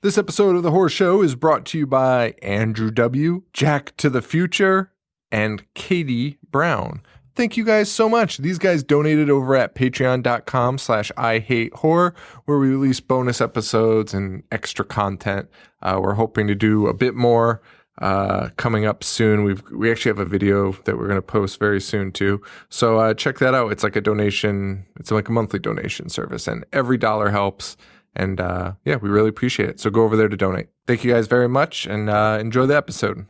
This episode of The Horror Show is brought to you by Andrew W., Jack to the Future, and Katie Brown. Thank you guys so much. These guys donated over at patreon.com/IHateHorror, where we release bonus episodes and extra content. We're hoping to do a bit more coming up soon. We actually have a video that we're going to post very soon too. So check that out. It's like a donation. It's like a monthly donation service, and every dollar helps. And yeah, we really appreciate it. So go over there to donate. Thank you guys very much, and enjoy the episode.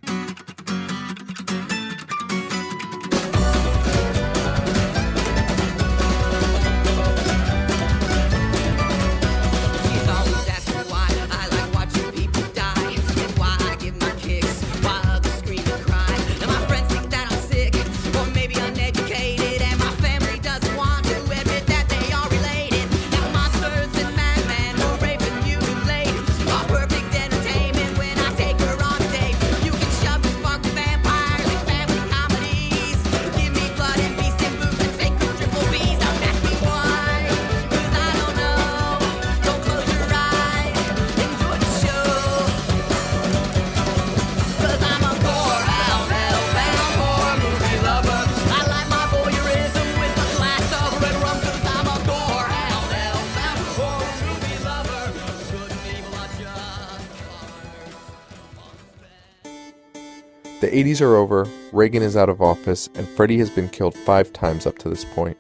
The 80s are over, Reagan is out of office, and Freddy has been killed 5 times up to this point.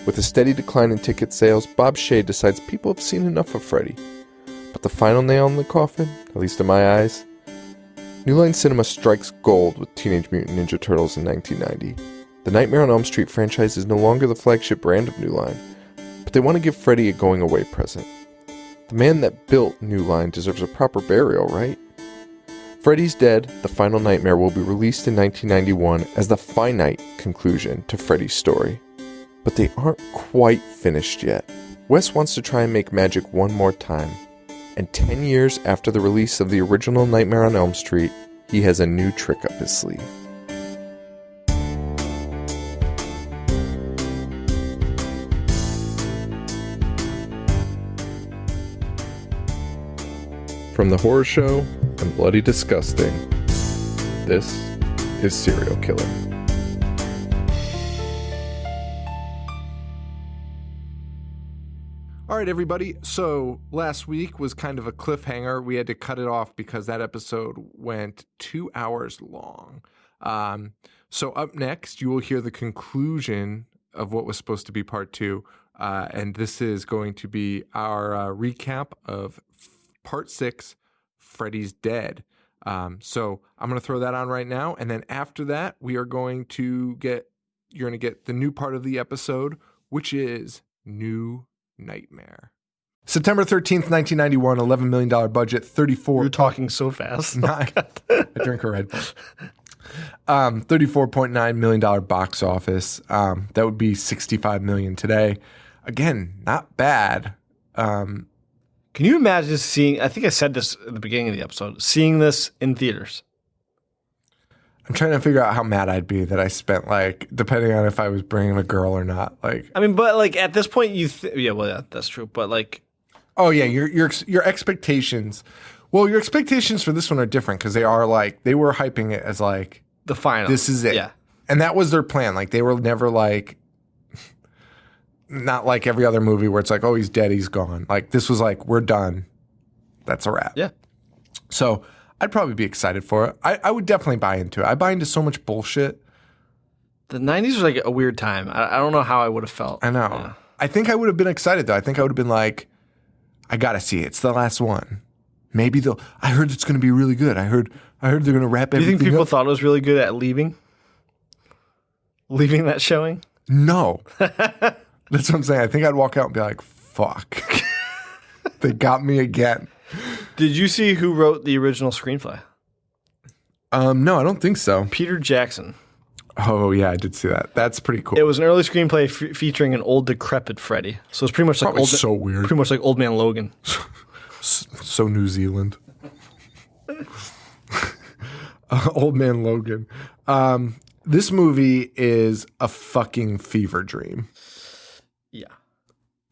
With a steady decline in ticket sales, Bob Shea decides people have seen enough of Freddy. But the final nail in the coffin, at least in my eyes, New Line Cinema strikes gold with Teenage Mutant Ninja Turtles in 1990. The Nightmare on Elm Street franchise is no longer the flagship brand of New Line, but they want to give Freddy a going-away present. The man that built New Line deserves a proper burial, right? Freddy's Dead, The Final Nightmare will be released in 1991 as the finite conclusion to Freddy's story. But they aren't quite finished yet. Wes wants to try and make magic one more time. And 10 years after the release of the original Nightmare on Elm Street, he has a new trick up his sleeve. From The Horror Show and Bloody Disgusting, this is Serial Killer. All right, everybody. So last week was kind of a cliffhanger. We had to cut it off because that episode went 2 hours long. So up next, you will hear the conclusion of what was supposed to be part 2. And this is going to be our recap of Part 6, Freddy's Dead. So I'm going to throw that on right now. And then after that, you're going to get the new part of the episode, which is New Nightmare. September 13th, 1991, $11 million budget, 34. You're talking so fast. I drink a Red Bull. $34.9 million box office. That would be $65 million today. Again, not bad. Can you imagine seeing, I think I said this at the beginning of the episode, seeing this in theaters? I'm trying to figure out how mad I'd be that I spent, depending on if I was bringing a girl or not. But at this point, that's true. But oh yeah, your expectations. Well, your expectations for this one are different because they are they were hyping it as the final. This is it. Yeah, and that was their plan. They were never not like every other movie where it's oh, he's dead, he's gone. This was we're done. That's a wrap. Yeah. So I'd probably be excited for it. I would definitely buy into it. I buy into so much bullshit. The 90s was a weird time. I don't know how I would have felt. I know. Yeah. I think I would have been excited, though. I think I would have been I got to see it. It's the last one. Maybe I heard it's going to be really good. I heard they're going to wrap everything up. Do you think people thought it was really good at leaving that showing? No. That's what I'm saying. I think I'd walk out and be fuck. They got me again. Did you see who wrote the original screenplay? No, I don't think so. Peter Jackson. Oh, yeah, I did see that. That's pretty cool. It was an early screenplay featuring an old, decrepit Freddy. So it's pretty much so weird. Pretty much like Old Man Logan. So New Zealand. Old Man Logan. This movie is a fucking fever dream. Yeah.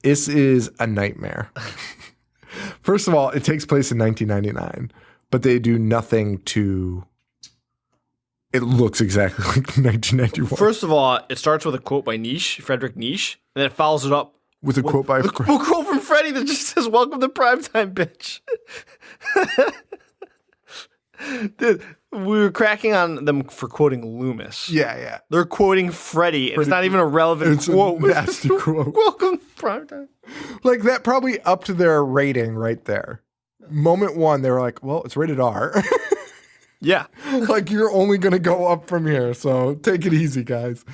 This is a nightmare. First of all, it takes place in 1999, but they do nothing to. It looks exactly like 1991. First of all, it starts with a quote by Friedrich Nietzsche, and then it follows it up with a quote by a quote from Freddy that just says, "Welcome to primetime, bitch." Dude, we were cracking on them for quoting Loomis. Yeah. They're quoting Freddy. It's not even a relevant quote. A nasty quote. Welcome to primetime. Like that probably upped their rating right there. Moment one, they were like, well, it's rated R. Yeah. Like you're only going to go up from here. So take it easy, guys.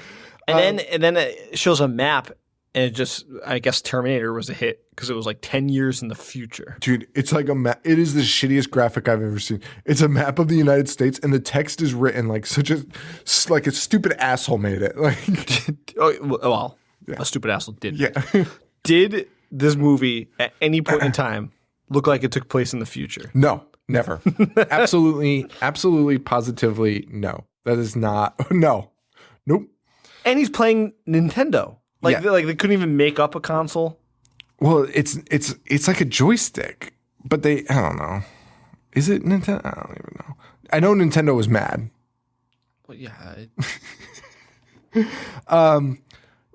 And then it shows a map. And it just, I guess Terminator was a hit because it was like 10 years in the future. Dude, it's like a map. It is the shittiest graphic I've ever seen. It's a map of the United States, and the text is written like a stupid asshole made it. Like, a stupid asshole did. Yeah. Did this movie at any point in time look like it took place in the future? No, never. Absolutely, positively, no. That is not. No. Nope. And he's playing Nintendo. Like they couldn't even make up a console. Well, it's like a joystick, but I don't know. Is it Nintendo? I don't even know. I know Nintendo was mad. Well, yeah.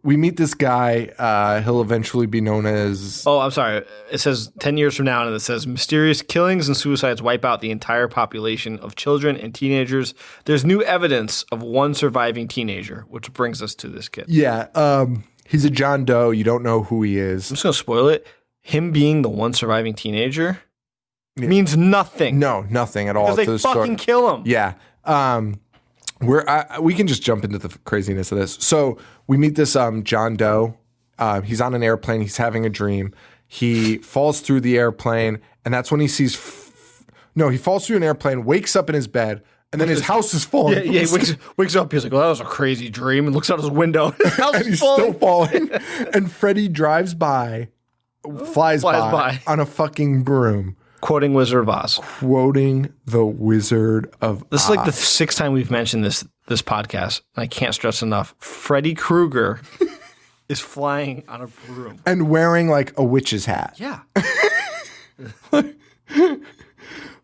We meet this guy. He'll eventually be known as. Oh, I'm sorry. It says 10 years from now, and it says mysterious killings and suicides wipe out the entire population of children and teenagers. There's new evidence of one surviving teenager, which brings us to this kid. Yeah. He's a John Doe. You don't know who he is. I'm just going to spoil it. Him being the one surviving teenager means nothing. No, nothing at all. Because they fucking kill him. Yeah. We can just jump into the craziness of this. So we meet this John Doe. He's on an airplane. He's having a dream. He falls through the airplane, and that's when he sees. He falls through an airplane, wakes up in his bed, and then his house is falling. Yeah, he wakes up. He's like, well, that was a crazy dream, and looks out his window. His house and is he's falling. still falling. And Freddy drives by, flies by on a fucking broom. Quoting Wizard of Oz. Quoting the Wizard of Oz. This is like the sixth time we've mentioned this podcast. And I can't stress enough. Freddy Krueger is flying on a broom. And wearing like a witch's hat. Yeah.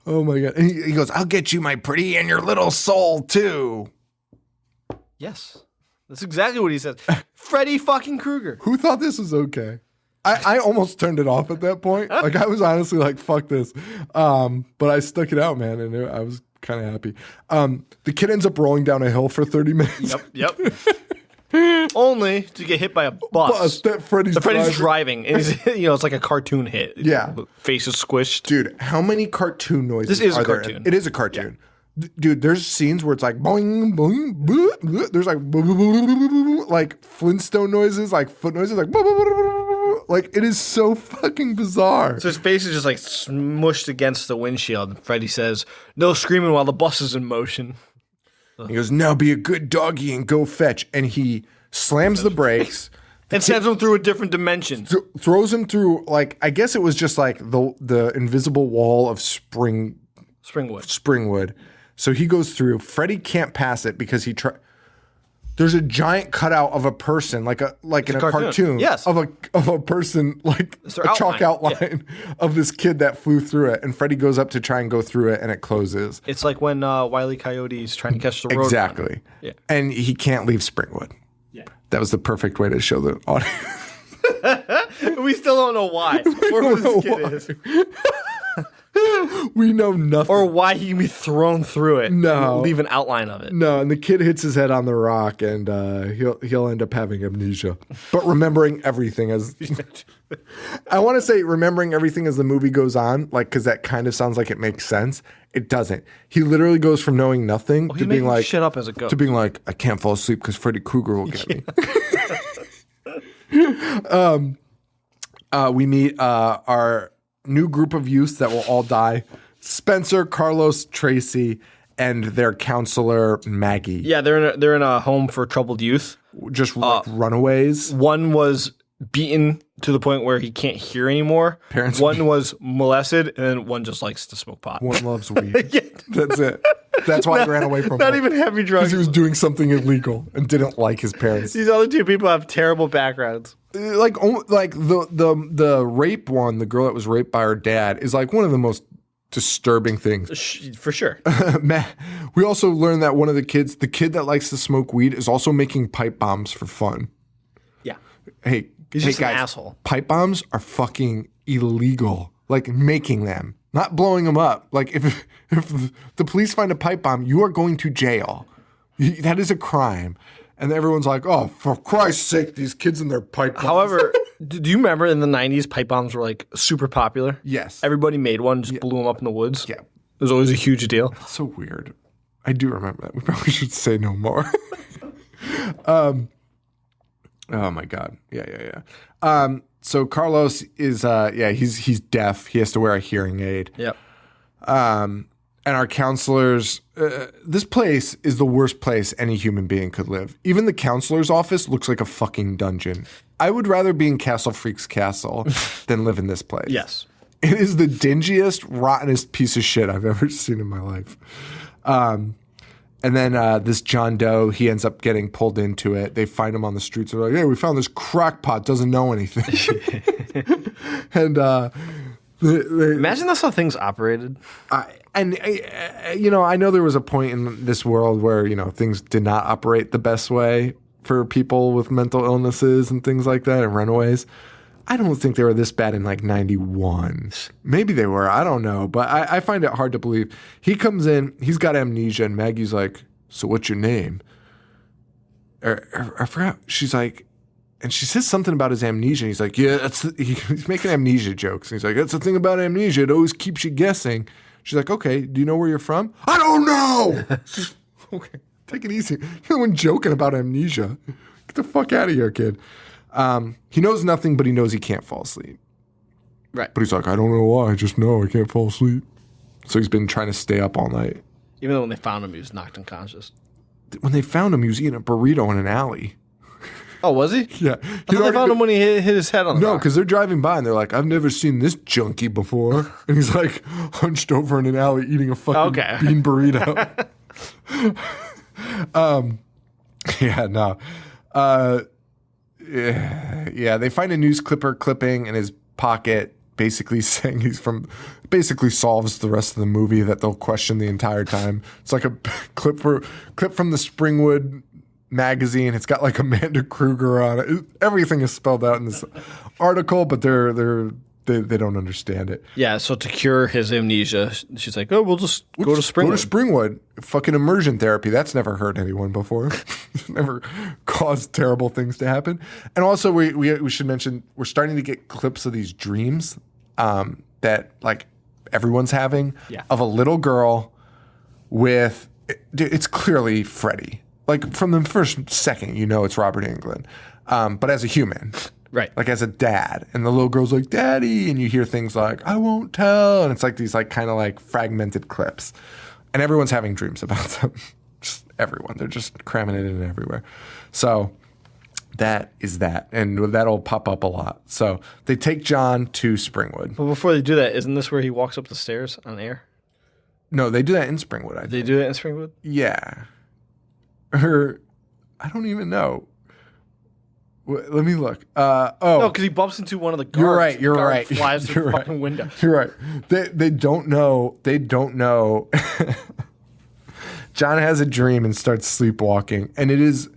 Oh my God. And he goes, I'll get you, my pretty, and your little soul too. Yes. That's exactly what he says. Freddy fucking Krueger. Who thought this was okay? I almost turned it off at that point. Like I was honestly like, fuck this. But I stuck it out, man. And I was kind of happy. The kid ends up rolling down a hill for 30 minutes. Yep. Only to get hit by a bus. That Freddy's driving. And he's, it's like a cartoon hit. Yeah. Face is squished. Dude, how many cartoon noises This is are a cartoon. there? It is a cartoon. Yeah. Dude, there's scenes where it's like boing, boing, blah, blah. There's like Flintstone noises, like foot noises, like blah, blah, blah, blah. Like it is so fucking bizarre. So his face is just like smushed against the windshield. And Freddy says, "No screaming while the bus is in motion." He goes, "Now be a good doggy and go fetch." And he slams the brakes. And sends him through a different dimension. Throws him through, like, I guess it was just like the invisible wall of Springwood. So he goes through. Freddy can't pass it because there's a giant cutout of a person, like in a cartoon. Yes. Of a person, like a chalk outline of this kid that flew through it. And Freddy goes up to try and go through it, and it closes. It's like when Wile E. Coyote's trying to catch the road. Exactly. Yeah. And he can't leave Springwood. Yeah. That was the perfect way to show the audience. We still don't know why. Or who this kid is. We know nothing. Or why he can be thrown through it. No. And leave an outline of it. No, and the kid hits his head on the rock, and he'll end up having amnesia. But remembering everything as... I want to say remembering everything as the movie goes on, like, because that kind of sounds like it makes sense. It doesn't. He literally goes from knowing nothing to being like... shit up as it goes. To being like, I can't fall asleep because Freddy Krueger will get me. We meet our new group of youths that will all die. Spencer, Carlos, Tracy, and their counselor, Maggie. Yeah, they're in a home for troubled youth. Just like runaways. One was beaten to the point where he can't hear anymore. Parents. One was molested, and then one just likes to smoke pot. One loves weed. Yeah. That's it. That's why he ran away from Not home. even heavy Because drugs. he was doing something illegal and didn't like his parents. These other two people have terrible backgrounds. Like the rape one, the girl that was raped by her dad, is like one of the most disturbing things. For sure. We also learned that one of the kid that likes to smoke weed, is also making pipe bombs for fun. Yeah. Hey, He's hey just guys, an asshole. pipe bombs are fucking illegal. Like making them, not blowing them up. Like if the police find a pipe bomb, you are going to jail. That is a crime. And everyone's like, oh, for Christ's sake, these kids and their pipe bombs. However, do you remember in the 90s, pipe bombs were like super popular? Yes. Everybody made one, just blew them up in the woods. Yeah. It was always a huge deal. That's so weird. I do remember that. We probably should say no more. Oh my God. Yeah. So Carlos is, he's deaf. He has to wear a hearing aid. Yep. And our counselors, this place is the worst place any human being could live. Even the counselor's office looks like a fucking dungeon. I would rather be in Castle Freak's castle than live in this place. Yes. It is the dingiest, rottenest piece of shit I've ever seen in my life. And then this John Doe, he ends up getting pulled into it. They find him on the streets. They're like, hey, we found this crackpot, doesn't know anything. And Imagine that's how things operated. I know there was a point in this world where, things did not operate the best way for people with mental illnesses and things like that and runaways. I don't think they were this bad in like 91. Maybe they were. I don't know. But I find it hard to believe. He comes in, he's got amnesia, and Maggie's like, so what's your name? I forgot. She's like, and she says something about his amnesia. And he's like, yeah, he's making amnesia jokes. And he's like, that's the thing about amnesia. It always keeps you guessing. She's like, okay, do you know where you're from? I don't know. Okay, take it easy. You're the one joking about amnesia. Get the fuck out of here, kid. He knows nothing, but he knows he can't fall asleep. Right. But he's like, I don't know why. I just know I can't fall asleep. So he's been trying to stay up all night. Even though when they found him, he was knocked unconscious. When they found him, he was eating a burrito in an alley. Oh, was he? Yeah. I thought they found him when he hit his head on the No, rock. because they're driving by and they're like, I've never seen this junkie before. And he's like hunched over in an alley eating a fucking bean burrito. They find a news clipper clipping in his pocket, basically saying basically solves the rest of the movie that they'll question the entire time. It's like a clip from the Springwood magazine. It's got like Amanda Kruger on it. Everything is spelled out in this article, but they don't understand it. Yeah, so to cure his amnesia, she's like, oh, we'll just go to Springwood. Go to Springwood. Fucking immersion therapy. That's never hurt anyone before. Never caused terrible things to happen. And also, we should mention, we're starting to get clips of these dreams that like everyone's having of a little girl with, it's clearly Freddy. Like from the first second, it's Robert Englund. But as a human. Right. Like as a dad. And the little girl's like, Daddy. And you hear things like, I won't tell. And it's like these like kind of like fragmented clips. And everyone's having dreams about them. Just everyone. They're just cramming it in everywhere. So that is that. And that'll pop up a lot. So they take John to Springwood. But before they do that, isn't this where he walks up the stairs on air? No, they do that in Springwood, I think. They do that in Springwood? Yeah. Or I don't even know. Let me look. No, because he bumps into one of the guards. You're right. You're the guard right. Flies through the You're fucking window. You're right. They don't know. They don't know. John has a dream and starts sleepwalking, and he's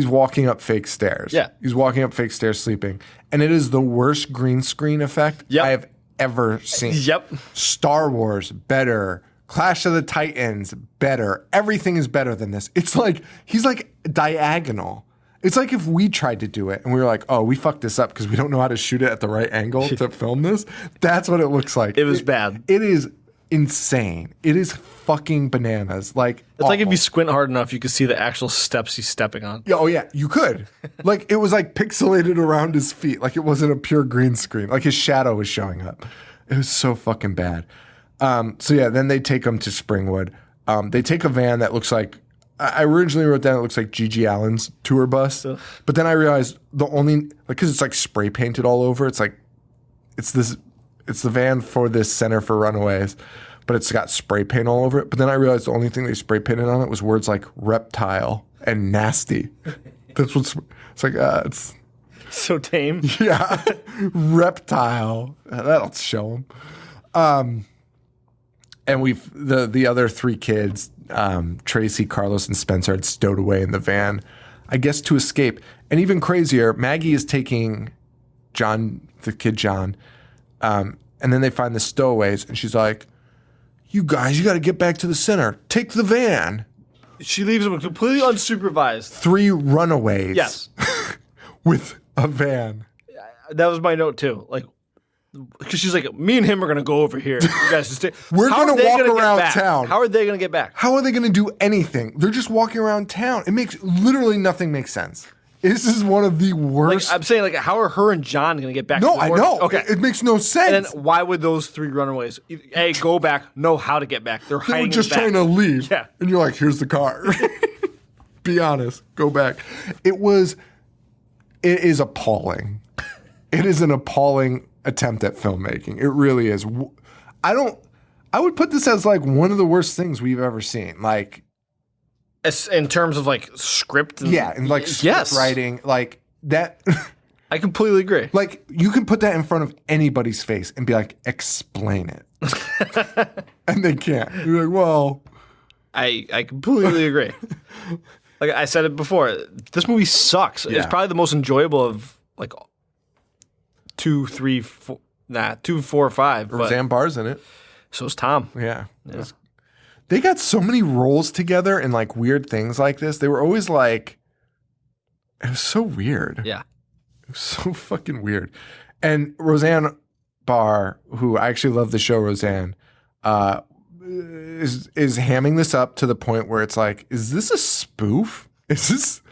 walking up fake stairs. Yeah, he's walking up fake stairs sleeping, and it is the worst green screen effect I have ever seen. Yep. Star Wars better. Clash of the Titans better. Everything is better than this. It's like he's like diagonal. It's like if we tried to do it and we were like, oh, we fucked this up because we don't know how to shoot it at the right angle to film this. That's what it looks like. It was bad. It is insane. It is fucking bananas. Like it's like if you squint hard enough, you could see the actual steps he's stepping on. Oh yeah, you could. Like it was like pixelated around his feet. Like it wasn't a pure green screen. Like his shadow was showing up. It was so fucking bad. Then they take him to Springwood. They take a van that looks like, I originally wrote down it looks like Gigi Allen's tour bus. Ugh. But then I realized because it's like spray painted all over, it's the van for this Center for Runaways. but it's got spray paint all over it. But then I realized the only thing they spray painted on it was words like reptile and nasty. That's what's it's like. It's So tame. yeah, reptile. That'll show them. And the other three kids, Tracy, Carlos, and Spencer, had stowed away in the van, I guess to escape. And even crazier, Maggie is taking the kid John, and then they find the stowaways, and she's like, "You guys, you got to get back to the center. Take the van." She leaves them completely unsupervised. 3 runaways. Yes. With a van. That was my note too. Like, because she's like, me and him are going to go over here. You guys just stay. We're How gonna are they walk gonna get around back? town. How are they going to get back? How are they going to do anything? They're just walking around town. It makes literally nothing makes sense. This is one of the Like, worst. I'm saying, like, how are her and John going to get back? No, to the I work? know. Okay. It makes no sense. And then why would those 3 runaways go back, know how to get back? They're They hiding were just in the back. trying to leave. Yeah. And you're like, here's the car. Be honest. Go back. It is appalling. It is an appalling attempt at filmmaking. It really is. I would put this as like one of the worst things we've ever seen. Like, In terms of like script. and like script writing, like that. I completely agree. Like, you can put that in front of anybody's face and be like, explain it. And they can't. You're like, well. I completely agree. Like I said it before, this movie sucks. Yeah. It's probably the most enjoyable of like 2, 3, 4, 2, 4, 5. But Roseanne Barr's in it. so is Tom. Yeah. They got so many roles together in like weird things like this. They were always like, it was so weird. Yeah. It was so fucking weird. And Roseanne Barr, who I actually love the show Roseanne, is hamming this up to the point where it's like, is this a spoof? This is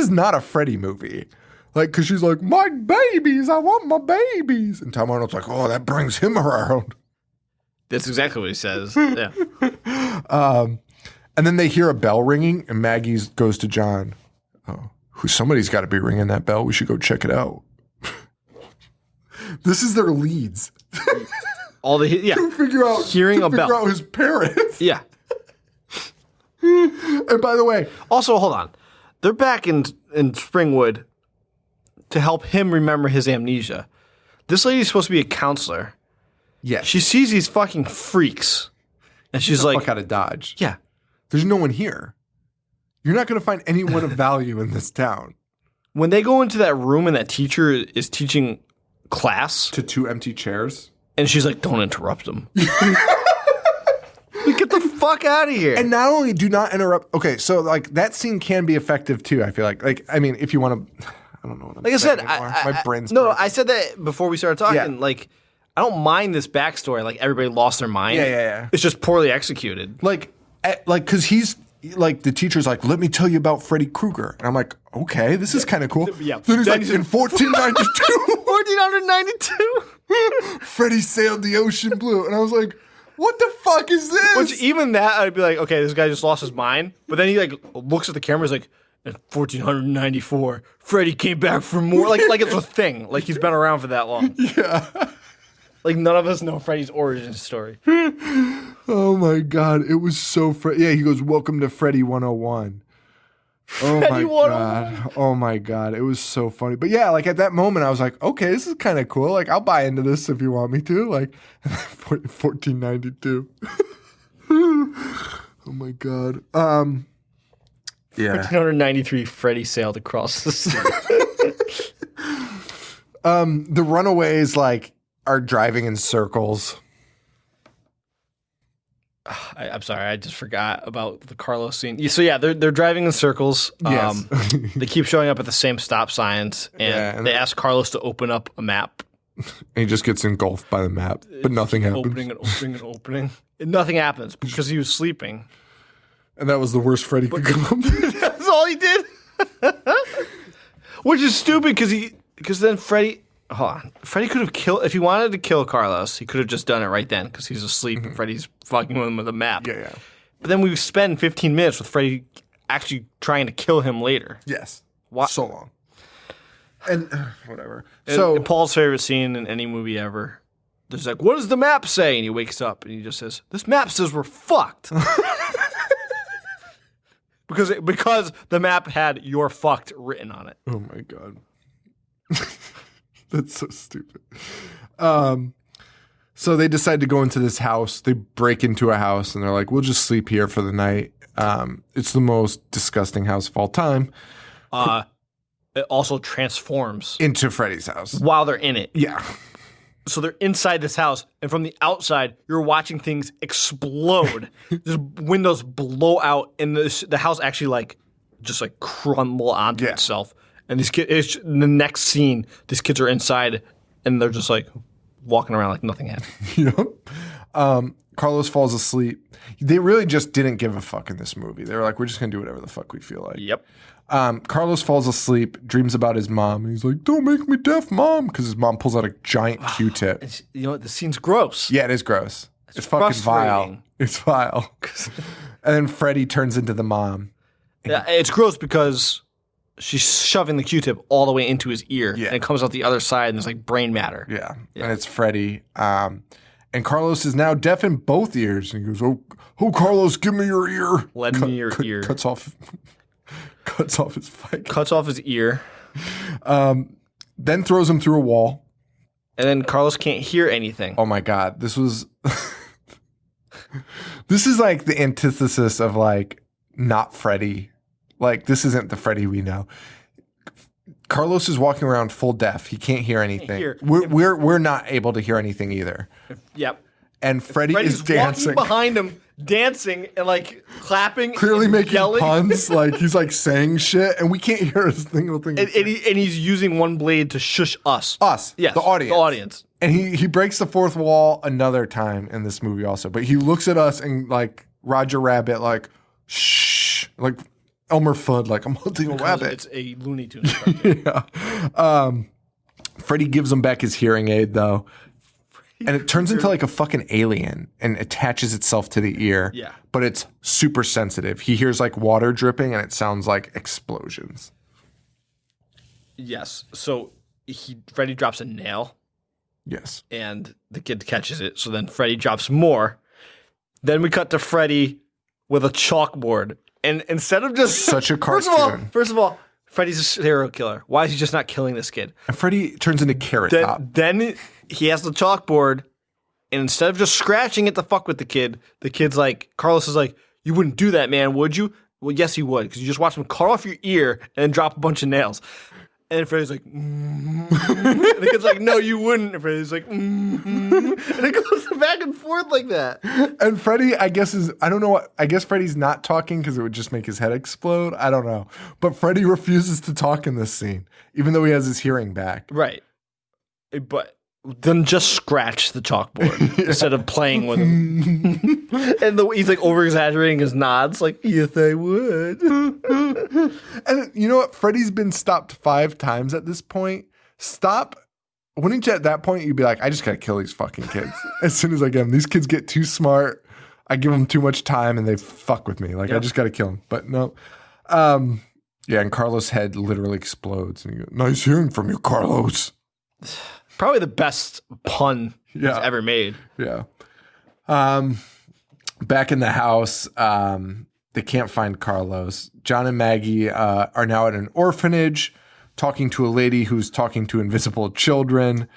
not a Freddy movie. Like, because she's like, my babies, I want my babies. And Tom Arnold's like, oh, that brings him around. That's exactly what he says. Yeah. And then they hear a bell ringing, and Maggie goes to John. Oh, somebody's got to be ringing that bell. We should go check it out. This is their leads. All the To figure out his parents. Yeah. And by the way, Also, hold on. They're back in Springwood to help him remember his amnesia. This lady's supposed to be a counselor. yes, She sees these fucking freaks, and she's like, fuck out of Dodge. "Yeah, There's no one here. You're not going to find anyone of value in this town. when they go into that room and that teacher is teaching class, To 2 empty chairs. and she's like, don't interrupt them. Get the fuck out of here. And not only do not interrupt. Okay, so like that scene can be effective too, I feel like. Like, I mean, if you want to, I don't know what I'm like I saying said, anymore. My brain's no, broken. I said that before we started talking. Yeah. Like, I don't mind this backstory. Like, everybody lost their mind. Yeah. It's just poorly executed. Like, because he's like, the teacher's like, let me tell you about Freddy Krueger. And I'm like, okay, this is kind of cool. Yeah. Then he's Then like, he's in 1492, 1492. Freddy sailed the ocean blue. And I was like, what the fuck is this? Which even that, I'd be like, okay, this guy just lost his mind. But then he like looks at the camera, he's like, in 1494, Freddy came back for more. Like it's a thing. Like he's been around for that long. Yeah. Like none of us know Freddy's origin story. Oh my God. It was so yeah, he goes, welcome to Freddy 101. Oh my Freddy 101. God. Oh my God. It was so funny. But yeah, like at that moment I was like, okay, this is kind of cool. Like I'll buy into this if you want me to. Like 1492. Oh my God. Yeah. 1493, Freddy sailed across the sea. The runaways like are driving in circles. I'm sorry, I just forgot about the Carlos scene. So yeah, they're driving in circles. Yes. They keep showing up at the same stop signs, and, Yeah, and they ask Carlos to open up a map. And he just gets engulfed by the map, but nothing happens. Opening. And nothing happens because he was sleeping. And that was the worst Freddy could come. That's all he did. Which is stupid because then Freddy. Hold on. Freddy could have killed, if he wanted to kill Carlos, he could have just done it right then because he's asleep and Freddy's fucking with him with a map. Yeah. But then we spend 15 minutes with Freddy actually trying to kill him later. Yes. Why? So long. And whatever. And So Paul's favorite scene in any movie ever, there's like, what does the map say? And he wakes up and he just says, this map says we're fucked. because the map had "you're fucked" written on it. Oh my God. That's so stupid. So they decide to go into this house. They break into a house and they're like, we'll just sleep here for the night. It's the most disgusting house of all time. It also transforms Into Freddy's house. while they're in it. Yeah. So they're inside this house, and from the outside, you're watching things explode. Just windows blow out, and the house actually just crumble onto itself. And these kids, in the next scene, these kids are inside, and they're just like walking around like nothing happened. Yep. Carlos falls asleep. They really just didn't give a fuck in this movie. They were like, we're just gonna do whatever the fuck we feel like. Yep. Carlos falls asleep, dreams about his mom, and he's like, don't make me deaf, Mom, because his mom pulls out a giant Q-tip. You know what? The scene's gross. Yeah, it is gross. It's fucking vile. It's vile. And then Freddy turns into the mom. Yeah, it's gross because she's shoving the Q-tip all the way into his ear, and it comes out the other side, and there's like brain matter. Yeah, and it's Freddy. And Carlos is now deaf in both ears. And he goes, oh, Carlos, give me your ear. Lend me your ear. Cuts off his fight. Cuts off his ear. Then throws him through a wall. And then Carlos can't hear anything. Oh my God. This is like the antithesis of like not Freddy. Like this isn't the Freddy we know. Carlos is walking around full deaf. He can't hear anything. We're not able to hear anything either. Yep. And Freddy is dancing walking behind him, dancing and like clapping, clearly and making yelling. puns. Like he's like saying shit, and we can't hear a single thing. And he's using one blade to shush us. Yes, the audience. The audience. And he breaks the fourth wall another time in this movie also. But he looks at us and like Roger Rabbit, like shh, like Elmer Fudd, like I'm hunting a rabbit. It's a Looney Tunes cartoon. Yeah. Freddy gives him back his hearing aid though. And it turns into like a fucking alien and attaches itself to the ear. Yeah. But it's super sensitive. He hears like water dripping and it sounds like explosions. Yes. So Freddy drops a nail. Yes. And the kid catches it. So then Freddy drops more. Then we cut to Freddy with a chalkboard. And instead of just such a cartoon. First of all, Freddy's a serial killer. Why is he just not killing this kid? And Freddy turns into Carrot Top. Then he has the chalkboard, and instead of just scratching it to fuck with the kid's like, Carlos is like, you wouldn't do that, man, would you? Well, yes, he would, because you just watch him cut off your ear and then drop a bunch of nails. And Freddy's like, and the kid's like, no, you wouldn't. And Freddy's like, and it goes back and forth like that. And Freddy, I guess I guess Freddy's not talking because it would just make his head explode. I don't know. But Freddy refuses to talk in this scene, even though he has his hearing back. Right. But then just scratch the chalkboard instead of playing with him. And he's like over-exaggerating his nods, like, yes, I would. And you know what? Freddy's been stopped 5 times at this point. Wouldn't you at that point, you'd be like, I just got to kill these fucking kids. As soon as I get them. These kids get too smart. I give them too much time and they fuck with me. Like, I just got to kill them. But no. Yeah, and Carlos' head literally explodes. And you go, nice hearing from you, Carlos. Probably the best pun he's ever made. Yeah. Back in the house, they can't find Carlos. John and Maggie are now at an orphanage talking to a lady who's talking to invisible children.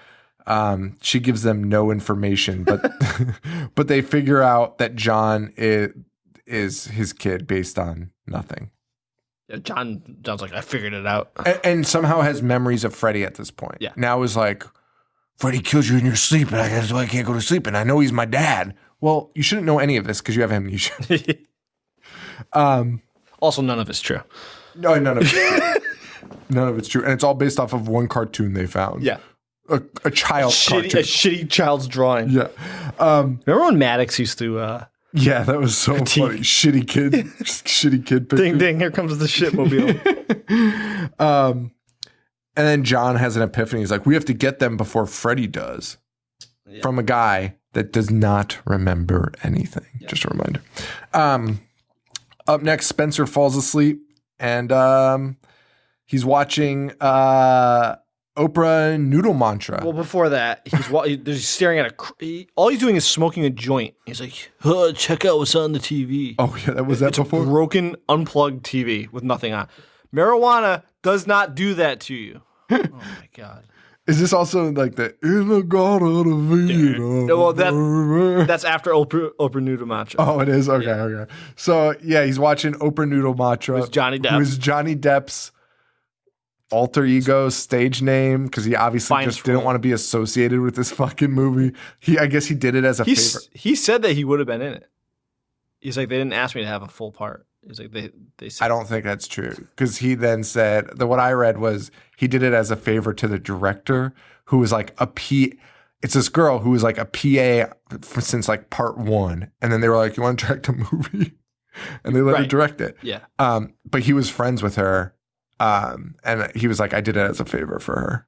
She gives them no information, but but they figure out that John is his kid based on nothing. Yeah, John's like, I figured it out. And somehow has memories of Freddy at this point. Yeah. Now is like, Freddy kills you in your sleep, and that's why I can't go to sleep, and I know he's my dad. Well, you shouldn't know any of this because you have amnesia. Also, none of it's true. No, none of it's true. None of it's true. And it's all based off of one cartoon they found. Yeah. A child's cartoon. A shitty child's drawing. Yeah. Remember when Maddox used to... yeah, that was so funny. Shitty kid picture. Ding, ding, here comes the shitmobile. And then John has an epiphany. He's like, we have to get them before Freddy does. Yeah. From a guy that does not remember anything. Yeah. Just a reminder. Up next, Spencer falls asleep and he's watching Oprah noodle mantra. Well, before that, he's staring at all he's doing is smoking a joint. He's like, check out what's on the TV. Oh, yeah, that was that it's before? a broken, unplugged TV with nothing on. Marijuana does not do that to you. Oh, my God. Is this also like the in the garden of Eden? No, that's after Oprah Noodle Mantra. Oh, it is? Okay. So, yeah, he's watching Oprah Noodle Mantra. Who's Johnny Depp. Who is Johnny Depp's alter ego stage name, because he obviously just didn't want to be associated with this fucking movie. I guess he did it as a favor. He said that he would have been in it. He's like, they didn't ask me to have a full part. He's like, they said. I don't think that's true, because he then said, what I read was he did it as a favor to the director, who was like it's this girl who was like a PA since like part 1. And then they were like, you want to direct a movie? And they let her direct it. Yeah. But he was friends with her. And he was like, I did it as a favor for her.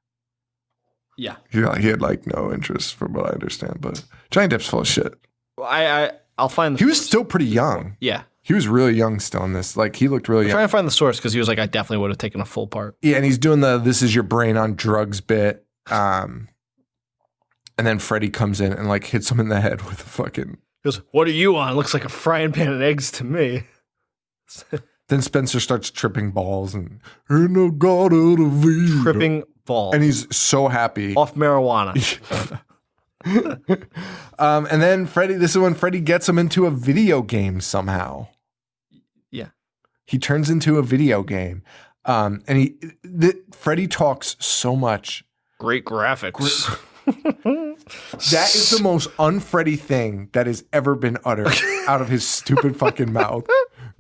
Yeah. He had like no interest from what I understand, but Johnny Depp's full of shit. Well, I'll find the He was source. still pretty young. Yeah. He was really young still in this. Like, he looked really young. I'm trying to find the source because he was like, I definitely would have taken a full part. Yeah, and he's doing the "this is your brain on drugs" bit. And then Freddy comes in and like hits him in the head with a fucking. He goes, what are you on? Looks like a frying pan and eggs to me. Then Spencer starts tripping balls and in the garden of Eden. Tripping balls. And he's so happy. Off marijuana. And then this is when Freddy gets him into a video game somehow. Yeah. He turns into a video game. And Freddy talks so much. Great graphics. That is the most un-Freddy thing that has ever been uttered out of his stupid fucking mouth.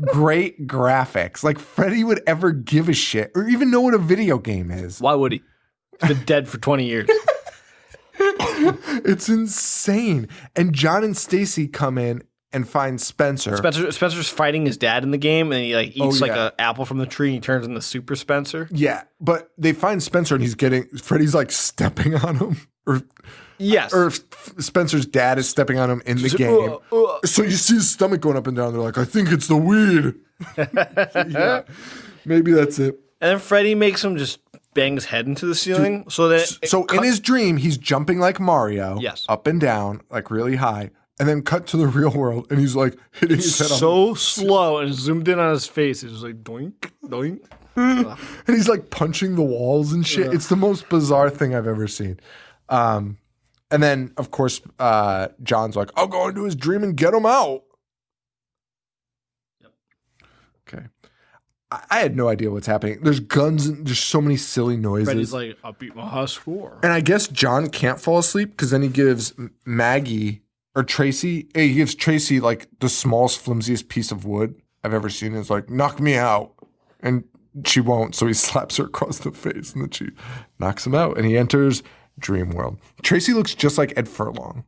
Great graphics. Like, Freddy would ever give a shit or even know what a video game is. Why would he? He's been dead for 20 years. It's insane. And John and Stacy come in and find Spencer. Spencer's fighting his dad in the game, and he like eats like an apple from the tree, and he turns into Super Spencer. Yeah, but they find Spencer, and Freddy's like stepping on him. Or Spencer's dad is stepping on him in the game. So you see his stomach going up and down. They're like, I think it's the weed. Yeah, maybe that's it. And then Freddy makes him just bang his head into the ceiling. In his dream, he's jumping like Mario. Yes. Up and down, like really high. And then cut to the real world, and he's like hitting his head so slow, and zoomed in on his face. It's just like doink, doink. And he's like punching the walls and shit. Yeah. It's the most bizarre thing I've ever seen. And then, of course, John's like, I'll go into his dream and get him out. Yep. Okay. I had no idea what's happening. There's guns and there's so many silly noises. Freddy's like, I beat my high score. And I guess John can't fall asleep because then he gives Maggie or Tracy, he gives Tracy like the smallest, flimsiest piece of wood I've ever seen. It's like, knock me out. And she won't. So he slaps her across the face and then she knocks him out. And he enters Dream World. Tracy looks just like Ed Furlong.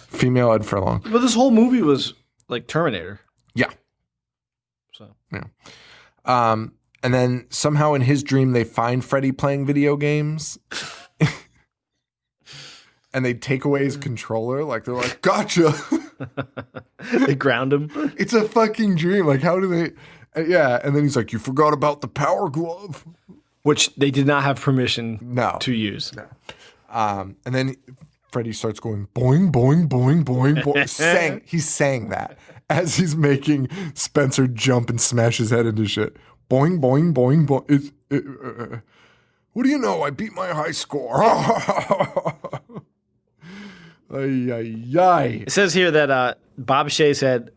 Female Ed Furlong. But this whole movie was like Terminator. Yeah. So. Yeah. And then somehow in his dream, they find Freddy playing video games. And they take away his controller. Like, they're like, gotcha. They ground him. It's a fucking dream. Like, how do they... Yeah. And then he's like, you forgot about the power glove. Which they did not have permission to use. No. And then Freddy starts going, boing, boing, boing, boing, boing. He's saying that as he's making Spencer jump and smash his head into shit. Boing, boing, boing, boing. What do you know? I beat my high score. Ay, ay, ay. It says here that Bob Shea said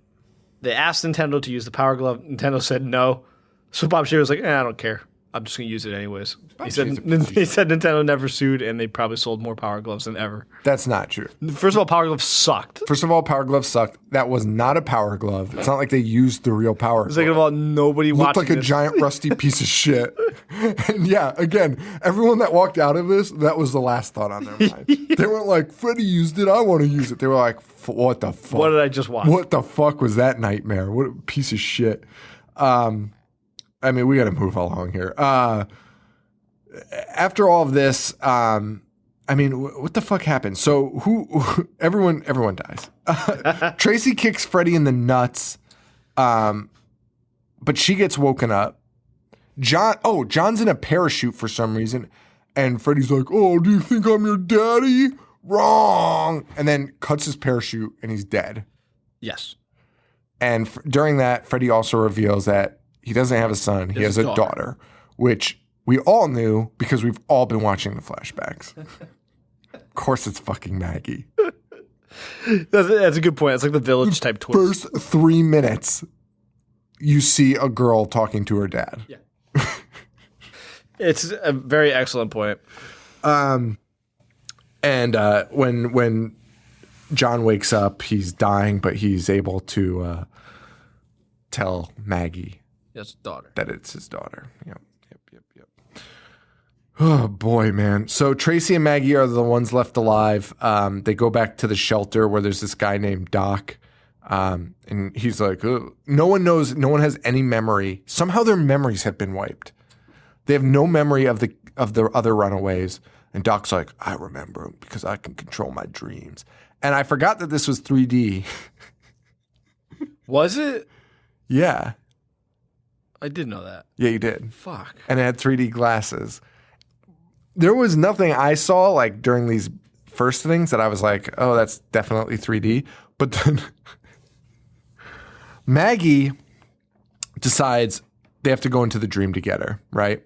they asked Nintendo to use the Power Glove. Nintendo said no. So Bob Shea was like, I don't care. I'm just going to use it anyways. He said Nintendo never sued, and they probably sold more Power Gloves than ever. That's not true. First of all, Power Glove sucked. Power Glove sucked. That was not a Power Glove. It's not like they used the real Power Glove. Second of all, nobody watched it. Looked like a giant rusty piece of shit. And yeah, again, everyone that walked out of this, that was the last thought on their mind. They weren't like, Freddy used it, I want to use it. They were like, what the fuck? What did I just watch? What the fuck was that nightmare? What a piece of shit. I mean, we got to move along here. After all of this, I mean, what the fuck happened? So everyone dies. Tracy kicks Freddy in the nuts, but she gets woken up. John's in a parachute for some reason, And Freddy's like, oh, do you think I'm your daddy? Wrong. And then cuts his parachute and he's dead. Yes. And during that, Freddy also reveals that he doesn't have a son. He has a daughter, which we all knew because we've all been watching the flashbacks. Of course, it's fucking Maggie. That's a good point. It's like the Village type twist. First 3 minutes, you see a girl talking to her dad. Yeah. It's a very excellent point. And when John wakes up, he's dying, but he's able to tell Maggie daughter. that it's his daughter. Yep. Oh, boy, man. So Tracy and Maggie are the ones left alive. They go back to the shelter where there's this guy named Doc. And he's like, ugh. No one knows. No one has any memory. Somehow their memories have been wiped. They have no memory of the other runaways. And Doc's like, I remember them because I can control my dreams. And I forgot that this was 3D. Was it? Yeah. I did know that. Yeah, you did. Fuck. And it had 3D glasses. There was nothing I saw like during these first things that I was like, oh, that's definitely 3D. But then Maggie decides they have to go into the dream together, right?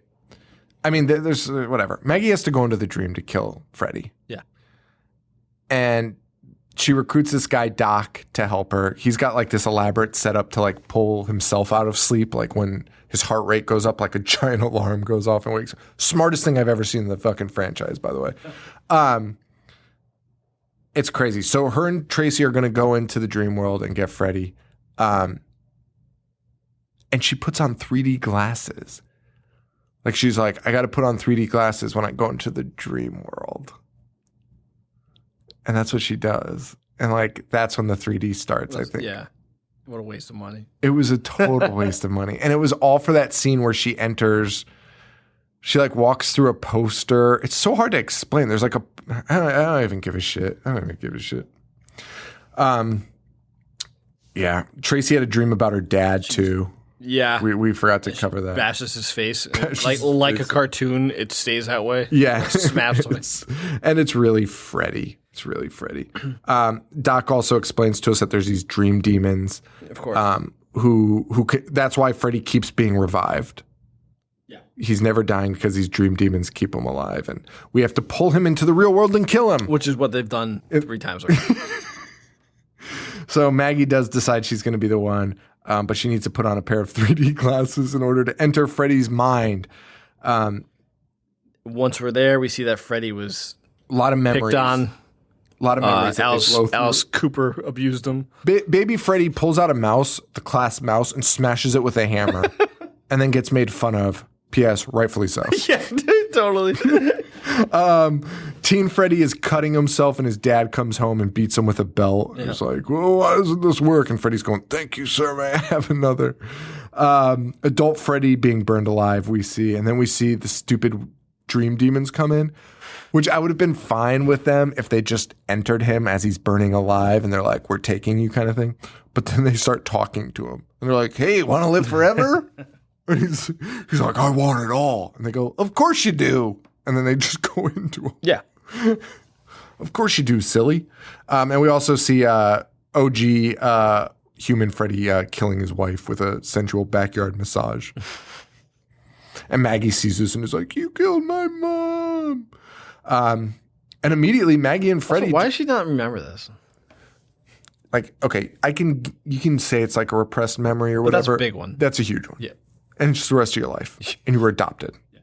I mean, there's whatever. Maggie has to go into the dream to kill Freddy. Yeah. And she recruits this guy, Doc, to help her. He's got like this elaborate setup to like pull himself out of sleep. Like when his heart rate goes up, like a giant alarm goes off and wakes. Smartest thing I've ever seen in the fucking franchise, by the way. It's crazy. So her and Tracy are going to go into the dream world and get Freddy. And she puts on 3D glasses. Like she's like, I got to put on 3D glasses when I go into the dream world. And that's what she does. And like, that's when the 3D starts, I think. Yeah. What a waste of money. It was a total waste of money. And it was all for that scene where she enters, she like walks through a poster. It's so hard to explain. There's like I don't even give a shit. Yeah. Tracy had a dream about her dad too. Yeah. We forgot to cover that. Bashes his face. Like a cartoon, it stays that way. Yeah. Smashed him. And it's really Freddy. It's really Freddy. Doc also explains to us that there's these dream demons. Of course. That's why Freddy keeps being revived. Yeah. He's never dying because these dream demons keep him alive. And we have to pull him into the real world and kill him. Which is what they've done 3 times already. So Maggie does decide she's going to be the one. But she needs to put on a pair of 3D glasses in order to enter Freddy's mind. Once we're there, we see that Freddy was a lot of memories. picked on. A lot of memories. Alice Cooper abused him. Baby Freddy pulls out a mouse, the class mouse, and smashes it with a hammer, and then gets made fun of. P.S. Rightfully so. Yeah, totally. Teen Freddy is cutting himself, and his dad comes home and beats him with a belt. Yeah. He's like, well, why doesn't this work? And Freddy's going, thank you, sir. May I have another? Adult Freddy being burned alive, we see. And then we see the stupid dream demons come in, which I would have been fine with them if they just entered him as he's burning alive. And they're like, we're taking you kind of thing. But then they start talking to him. And they're like, hey, want to live forever? And he's like, I want it all. And they go, of course you do. And then they just go into him. Yeah. Of course you do, silly. And we also see OG human Freddy killing his wife with a sensual backyard massage. And Maggie sees this and is like, you killed my mom. And immediately Maggie and Freddy. Also, why does she not remember this? Like, okay, you can say it's like a repressed memory or whatever. That's a big one. That's a huge one. Yeah. And it's just the rest of your life. And you were adopted. Yeah.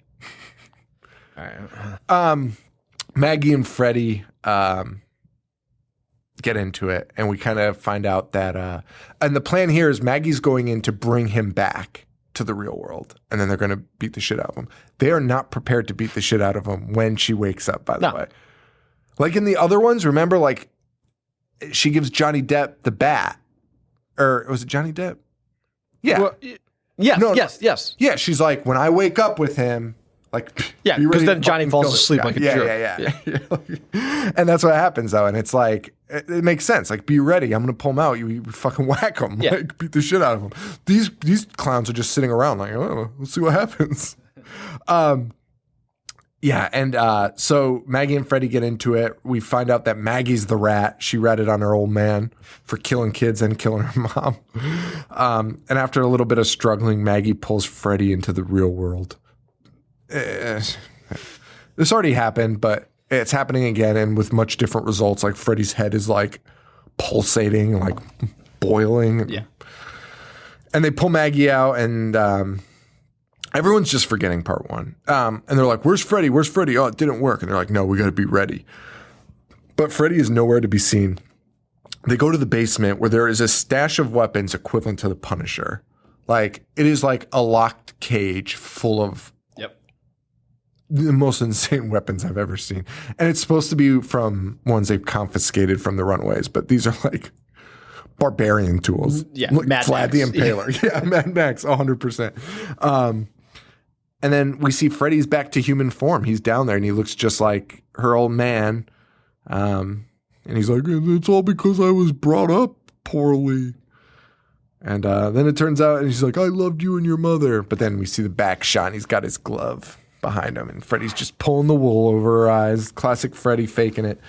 All right. Maggie and Freddy get into it, and we kind of find out that and the plan here is Maggie's going in to bring him back to the real world, and then they're going to beat the shit out of him. They are not prepared to beat the shit out of him when she wakes up, by the way. Like in the other ones, remember, like, she gives Johnny Depp the bat. Or was it Johnny Depp? Yeah. Well, yes. Yeah, she's like, when I wake up with him, like, yeah, because then Johnny falls asleep like a jerk. Yeah. And that's what happens, though. And it's like, it makes sense. Like, be ready. I'm going to pull him out. You fucking whack him. Yeah. Like, beat the shit out of him. These clowns are just sitting around like, oh, let's see what happens. Yeah, and so Maggie and Freddy get into it. We find out that Maggie's the rat. She ratted on her old man for killing kids and killing her mom. And after a little bit of struggling, Maggie pulls Freddy into the real world. This already happened, but it's happening again and with much different results. Like Freddy's head is like pulsating, like boiling. Yeah. And they pull Maggie out and everyone's just forgetting part one. And they're like, where's Freddy? Where's Freddy? Oh, it didn't work. And they're like, no, we got to be ready. But Freddy is nowhere to be seen. They go to the basement where there is a stash of weapons equivalent to the Punisher. Like, it is like a locked cage full of the most insane weapons I've ever seen. And it's supposed to be from ones they've confiscated from the Runaways, but these are like barbarian tools. Yeah, like Mad Vlad Max. the Impaler. Yeah, Mad Max, 100%. And then we see Freddy's back to human form. He's down there and he looks just like her old man. And he's like, it's all because I was brought up poorly. And then it turns out, and he's like, I loved you and your mother. But then we see the back shot and he's got his glove behind him. And Freddy's just pulling the wool over her eyes. Classic Freddy faking it.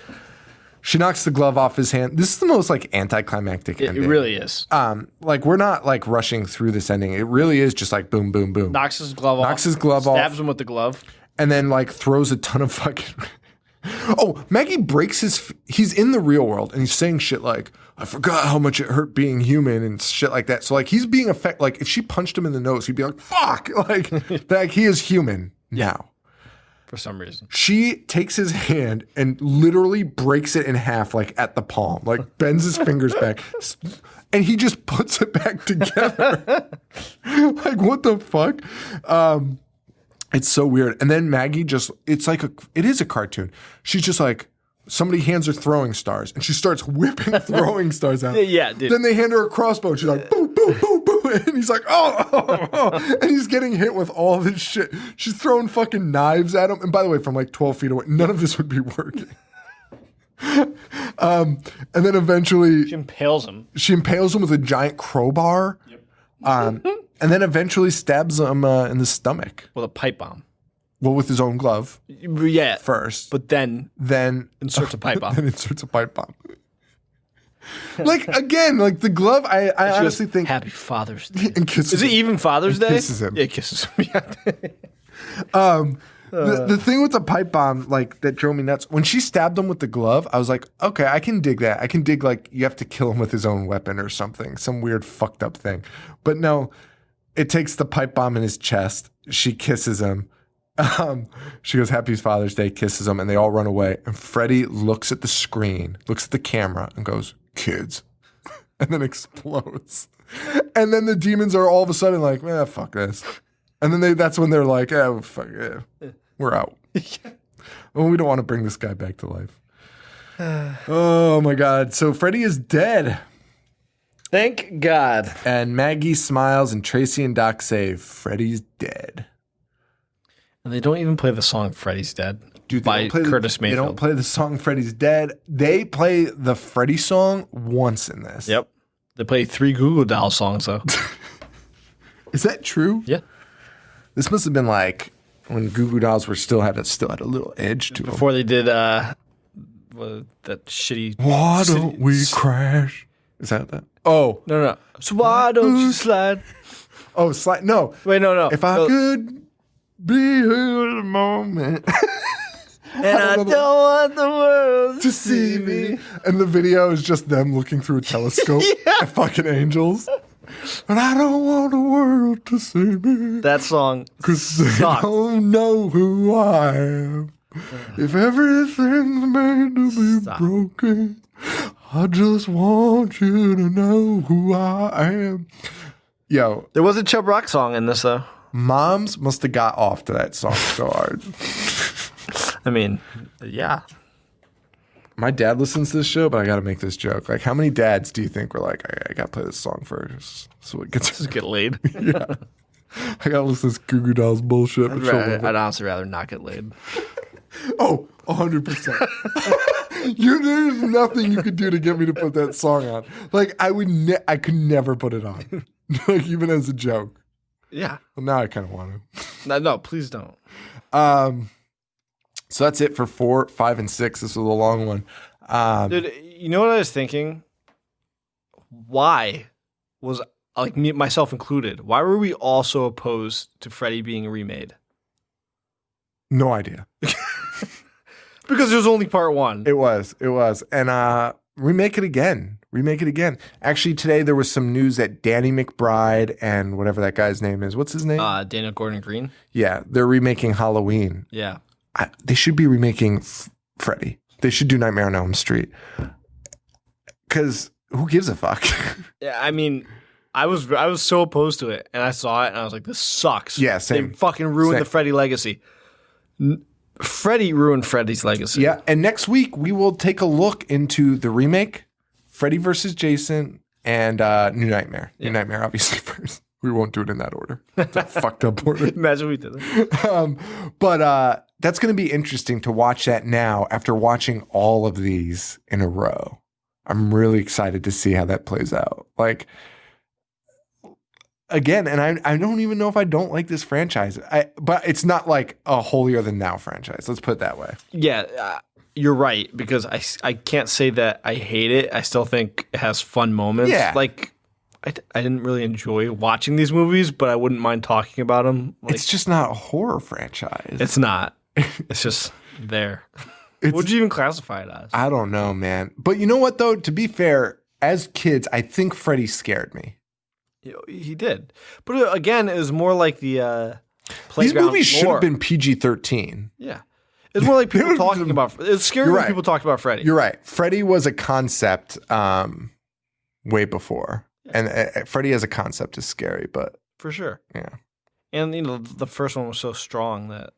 She knocks the glove off his hand. This is the most like anticlimactic ending. It really is. Like we're not like rushing through this ending. It really is just like boom, boom, boom. Knocks his glove off. Stabs him with the glove. And then like throws a ton of fucking... Oh, Maggie breaks he's in the real world and he's saying shit like, I forgot how much it hurt being human and shit like that. So like he's being like if she punched him in the nose, he'd be like, fuck. Like he is human now. For some reason. She takes his hand and literally breaks it in half, like at the palm, like bends his fingers back, and he just puts it back together. Like, what the fuck? It's so weird. And then Maggie it is a cartoon. She's just like, somebody hands her throwing stars and she starts whipping throwing stars out. Yeah, dude. Then they hand her a crossbow and she's like, boom, boom, boom, boom. And he's like, oh. And he's getting hit with all this shit. She's throwing fucking knives at him. And by the way, from like 12 feet away, none of this would be working. And then eventually She impales him with a giant crowbar. Yep. And then eventually stabs him in the stomach. with a pipe bomb. Well, with his own glove. Yeah. First. But then inserts a pipe bomb. Then inserts a pipe bomb. Like, again, like the glove, I honestly think... Happy Father's Day. And kisses Is it him. even Father's Day? Kisses him. Yeah, kisses him. The thing with the pipe bomb, like, that drove me nuts, when she stabbed him with the glove, I was like, okay, I can dig that. I can dig, like, you have to kill him with his own weapon or something, some weird fucked up thing. But no, it takes the pipe bomb in his chest. She kisses him. She goes, Happy Father's Day, kisses him, and they all run away. And Freddy looks at the screen, looks at the camera, and goes, kids. And then explodes. And then the demons are all of a sudden like, fuck this. And then that's when they're like, oh, fuck yeah. We're out. Well, we don't want to bring this guy back to life. Oh, my God. So Freddy is dead. Thank God. And Maggie smiles, and Tracy and Doc say, Freddy's dead. And they don't even play the song Freddy's Dead Dude, by Curtis Mayfield. They don't play the song Freddy's Dead. They play the Freddy song once in this. Yep. They play 3 Google Doll songs, though. Is that true? Yeah. This must have been like when Goo Goo Dolls were still had a little edge to them. Before they did that shitty... Why don't we crash? Is that? Oh. No. So why don't you slide? Oh, slide. No. Wait, no. If I could be here in a moment. And I don't want the world to see me. And the video is just them looking through a telescope at fucking angels. And I don't want the world to see me. That song Because they don't know who I am. If everything's made to be broken, I just want you to know who I am. Yo. There was a Chub Rock song in this, though. Moms must have got off to that song so hard. I mean, yeah. My dad listens to this show, but I got to make this joke. Like, how many dads do you think were like, I got to play this song first so it gets... Just get laid. Yeah. I got to listen to this Goo Goo Dolls bullshit. I'd honestly rather not get laid. Oh, 100%. There's nothing you could do to get me to put that song on. Like, I could never put it on. Like, even as a joke. Yeah. Well, now I kind of want to. No, please don't. So that's it for 4, 5, and 6. This was a long one. Dude, you know what I was thinking? Why was, like, me, myself included, why were we all so opposed to Freddy being remade? No idea. Because there's only part 1. It was. And remake it again. Actually, today there was some news that Danny McBride and whatever that guy's name is. What's his name? Daniel Gordon Green. Yeah, they're remaking Halloween. Yeah. They should be remaking Freddy. They should do Nightmare on Elm Street. Because who gives a fuck? Yeah, I mean, I was so opposed to it, and I saw it, and I was like, this sucks. Yeah, same. They fucking ruined Same. the Freddy legacy. Freddy ruined Freddy's legacy. Yeah, and next week we will take a look into the remake, Freddy versus Jason, and New Nightmare. New Nightmare, obviously, first. We won't do it in that order. It's a fucked up order. Imagine we did that. But that's going to be interesting to watch that now after watching all of these in a row. I'm really excited to see how that plays out. Like, again, and I don't even know if I don't like this franchise. But it's not like a holier than thou franchise. Let's put it that way. Yeah, you're right, because I can't say that I hate it. I still think it has fun moments. Yeah. Like, I didn't really enjoy watching these movies, but I wouldn't mind talking about them. Like, It's just not a horror franchise. it's not. It's just there. What would you even classify it as? I don't know, man. But you know what, though? To be fair, as kids, I think Freddy scared me. He did. But again, it was more like the These playground movies should lore. have been PG-13. Yeah. It's more like people talking about. It's scary You're when right. people talked about Freddy. You're right. Freddy was a concept way before. And Freddy as a concept is scary, but For sure. yeah. And, the first one was so strong that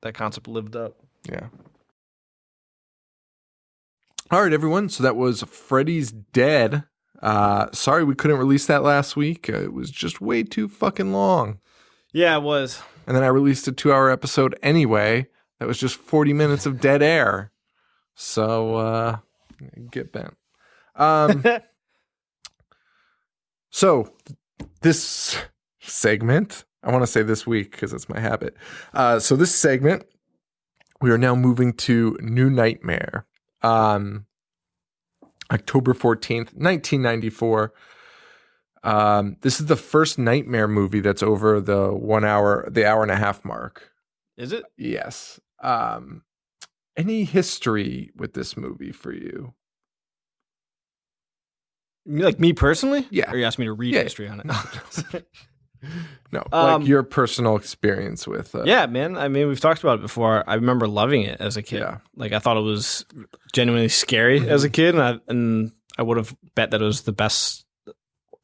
that concept lived up. Yeah. All right, everyone. So that was Freddy's Dead. Sorry we couldn't release that last week. It was just way too fucking long. Yeah, it was. And then I released a 2-hour episode anyway. That was just 40 minutes of dead air. So get bent. So this segment, I want to say this week because it's my habit. So this segment, we are now moving to New Nightmare. October 14th, 1994. This is the first Nightmare movie that's over the 1 hour, the hour and a half mark. Is it? Yes. Any history with this movie for you? Like me personally? Yeah. Or you asked me to read Yeah. history on it? No, like your personal experience with Yeah, man. I mean, we've talked about it before. I remember loving it as a kid. Yeah. Like, I thought it was genuinely scary as a kid, and I would have bet that it was the best,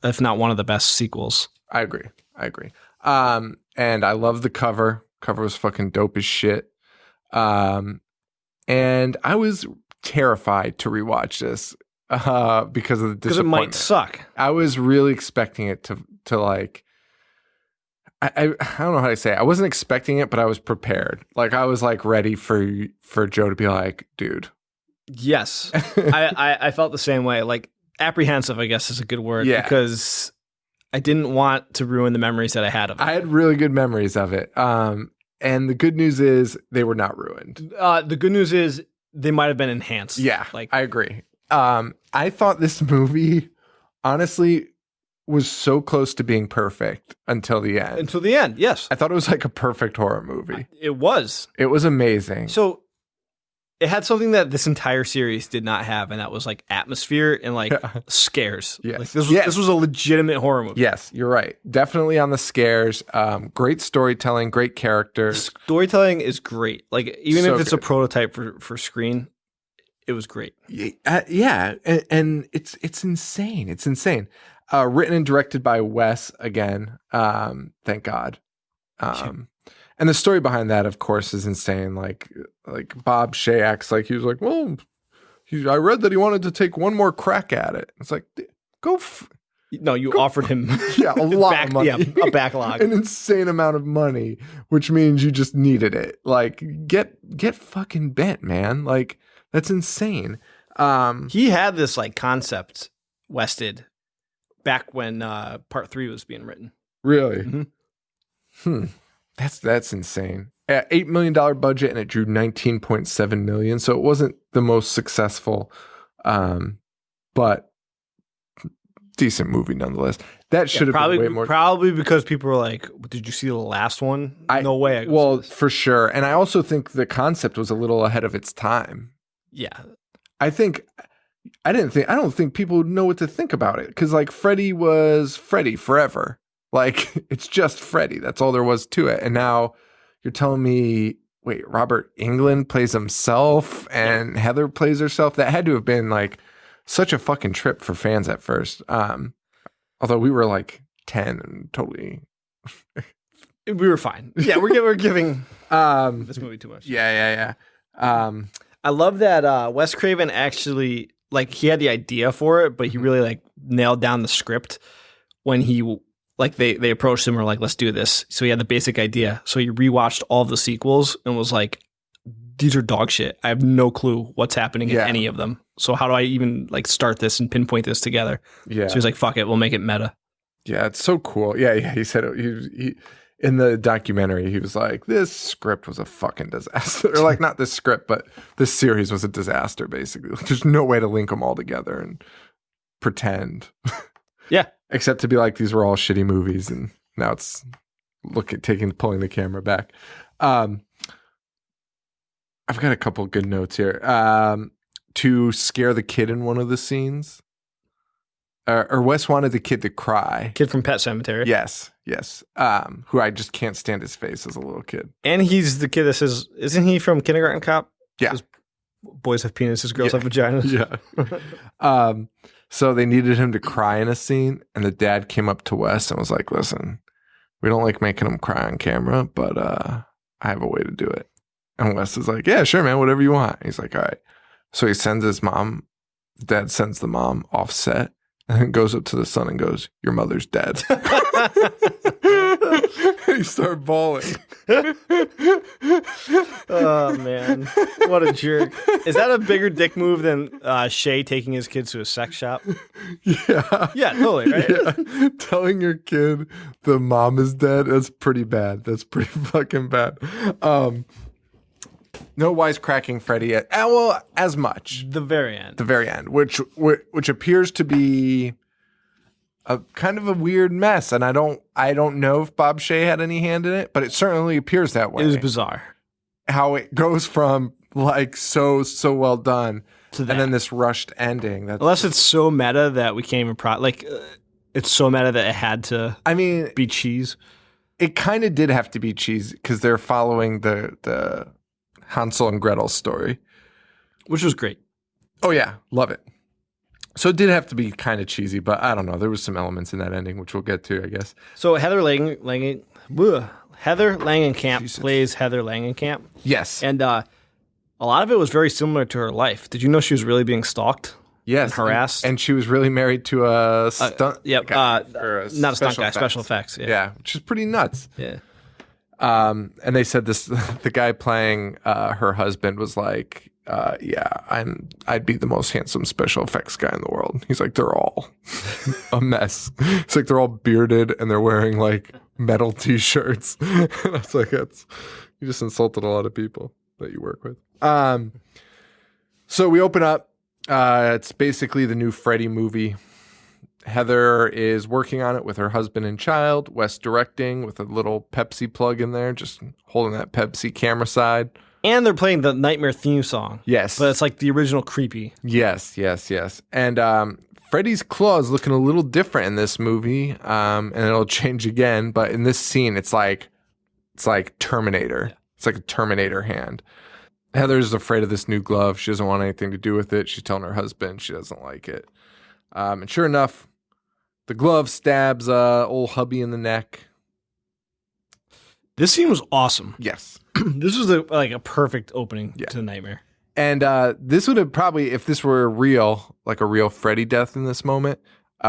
if not one of the best sequels. I agree. And I love the cover. Cover was fucking dope as shit. And I was terrified to rewatch this because of the disappointment. Because it might suck. I was really expecting it to like. I don't know how to say it. I wasn't expecting it, but I was prepared. Like I was like ready for Joe to be like, dude. Yes. I felt the same way. Like apprehensive, I guess is a good word. Yeah. Because I didn't want to ruin the memories that I had of it. I had really good memories of it. And the good news is they were not ruined. The good news is they might have been enhanced. Yeah, Like I agree. I thought this movie, honestly, was so close to being perfect until the end. until the end, yes. I thought it was like a perfect horror movie. It was. It was amazing. So it had something that this entire series did not have, and that was like atmosphere and like scares. Yes. Like, this Yes. was a legitimate horror movie. Yes, you're right. Definitely on the scares. Great storytelling, great characters. Storytelling is great. Like even So if it's good. a prototype for screen, it was great. Yeah, and it's insane. It's insane. Written and directed by Wes again. Thank God. And the story behind that, of course, is insane. Like Bob Shea acts like he was like, well, I read that he wanted to take one more crack at it. It's like, go. No, you offered him Yeah, a lot of money. Yeah, a backlog. An insane amount of money, which means you just needed it. Like, get fucking bent, man. Like, that's insane. He had this like concept, Wes did, back when part 3 was being written. Really? Mhm. That's insane. $8 million budget, and it drew 19.7 million. So it wasn't the most successful, but decent movie nonetheless. That should have been way more. Probably because people were like, "Did you see the last one?" No way. Well, for sure, and I also think the concept was a little ahead of its time. Yeah, I don't think people would know what to think about it, because like Freddy was Freddy forever. Like it's just Freddy. That's all there was to it. And now you're telling me, wait, Robert Englund plays himself and Heather plays herself? That had to have been like such a fucking trip for fans at first. Although we were like 10 and totally. we were fine. Yeah, we're giving this movie too much. Yeah. I love that Wes Craven actually, like, he had the idea for it, but he really like nailed down the script when he like they approached him and were like, let's do this. So he had the basic idea. So he rewatched all of the sequels and was like, these are dog shit. I have no clue what's happening in any of them. So how do I even like start this and pinpoint this together? Yeah. So he's like, fuck it, we'll make it meta. Yeah, it's so cool. Yeah. He said he in the documentary, he was like, this script was a fucking disaster. Or like, not this script, but this series was a disaster, basically. Like, there's no way to link them all together and pretend. Yeah. Except to be like, these were all shitty movies, and now it's pulling the camera back. I've got a couple good notes here. To scare the kid in one of the scenes. Or Wes wanted the kid to cry. Kid from Pet Sematary. Yes. Who I just can't stand his face as a little kid. And he's the kid that says, isn't he from Kindergarten Cop? Yeah. Boys have penises, girls have vaginas. Yeah. So they needed him to cry in a scene, and the dad came up to Wes and was like, listen, we don't like making him cry on camera, but I have a way to do it. And Wes is like, yeah, sure, man, whatever you want. He's like, all right. So he sends his mom, the dad sends the mom off set, and then goes up to the son and goes, your mother's dead. He started bawling. Oh, man. What a jerk. Is that a bigger dick move than Shay taking his kids to a sex shop? Yeah. Yeah, totally, right? Yeah. Telling your kid the mom is dead, that's pretty bad. That's pretty fucking bad. No wisecracking Freddy yet. Well, as much. The very end. The very end, which appears to be a kind of a weird mess, and I don't know if Bob Shea had any hand in it, but it certainly appears that way. It was bizarre how it goes from like so well done to and then this rushed ending. Unless it's so meta that we can't even it's so meta that it had to. I mean, be cheese. It kind of did have to be cheese because they're following the Hansel and Gretel story, which was great. Oh yeah, love it. So it did have to be kind of cheesy, but I don't know. There was some elements in that ending, which we'll get to, I guess. So Heather Langenkamp plays Heather Langenkamp. Yes. And a lot of it was very similar to her life. Did you know she was really being stalked? Yes. And harassed? And she was really married to a stunt guy. Not a stunt guy, special effects. Yeah, which is pretty nuts. Yeah. And they said the guy playing her husband was like, I'd be the most handsome special effects guy in the world. He's like, they're all a mess. It's like they're all bearded and they're wearing like metal t-shirts. And I was like, you just insulted a lot of people that you work with. So we open up. It's basically the new Freddy movie. Heather is working on it with her husband and child. Wes directing with a little Pepsi plug in there, just holding that Pepsi camera side. And they're playing the Nightmare theme song. Yes. But it's like the original Creepy. Yes. And Freddy's claw is looking a little different in this movie, and it'll change again. But in this scene, it's like Terminator. Yeah. It's like a Terminator hand. Heather's afraid of this new glove. She doesn't want anything to do with it. She's telling her husband she doesn't like it. And sure enough, the glove stabs old hubby in the neck. This scene was awesome. Yes. This was a perfect opening to the Nightmare. And this would have probably, if this were a real Freddy death in this moment,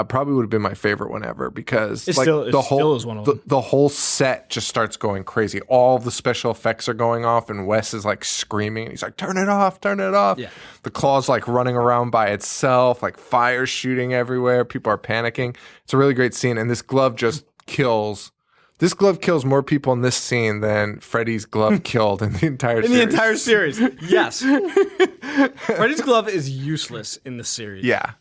probably would have been my favorite one ever, because the whole set just starts going crazy. All the special effects are going off, and Wes is like screaming. He's like, turn it off. Yeah. The claw's like running around by itself, like fire shooting everywhere. People are panicking. It's a really great scene. And this glove just kills This glove kills more people in this scene than Freddy's glove killed in the entire series. In the entire series, yes. Freddy's glove is useless in the series. Yeah.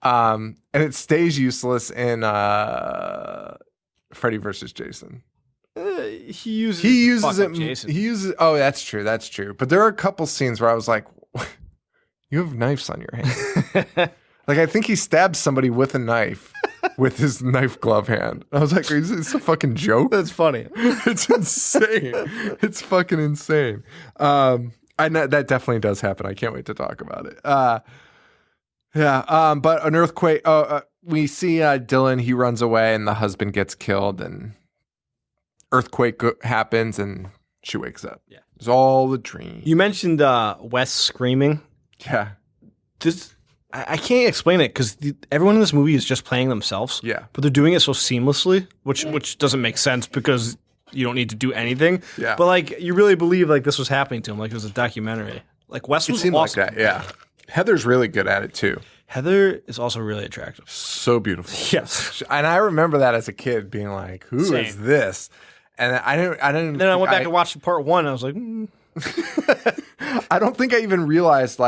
And it stays useless in Freddy versus Jason. He uses it. Jason. He uses. Oh, that's true. But there are a couple scenes where I was like, "You have knives on your hands." Like I think he stabs somebody with a knife. With his knife glove hand. I was like, is this a fucking joke? That's funny. It's insane. It's fucking insane. I know that definitely does happen. I can't wait to talk about it. But an earthquake. We see Dylan. He runs away, and the husband gets killed, and earthquake happens, and she wakes up. Yeah, it's all a dream. You mentioned Wes screaming. Yeah. I can't explain it because everyone in this movie is just playing themselves. Yeah. But they're doing it so seamlessly, which doesn't make sense because you don't need to do anything. Yeah. But like you really believe like this was happening to him, like it was a documentary. Like Wes was seemed awesome. like that. Yeah. Heather's really good at it too. Heather is also really attractive. So beautiful. Yes. And I remember that as a kid being like, "Who Same. is this?" And I didn't. And then I went back and watched part 1 and I was like, I don't think I even realized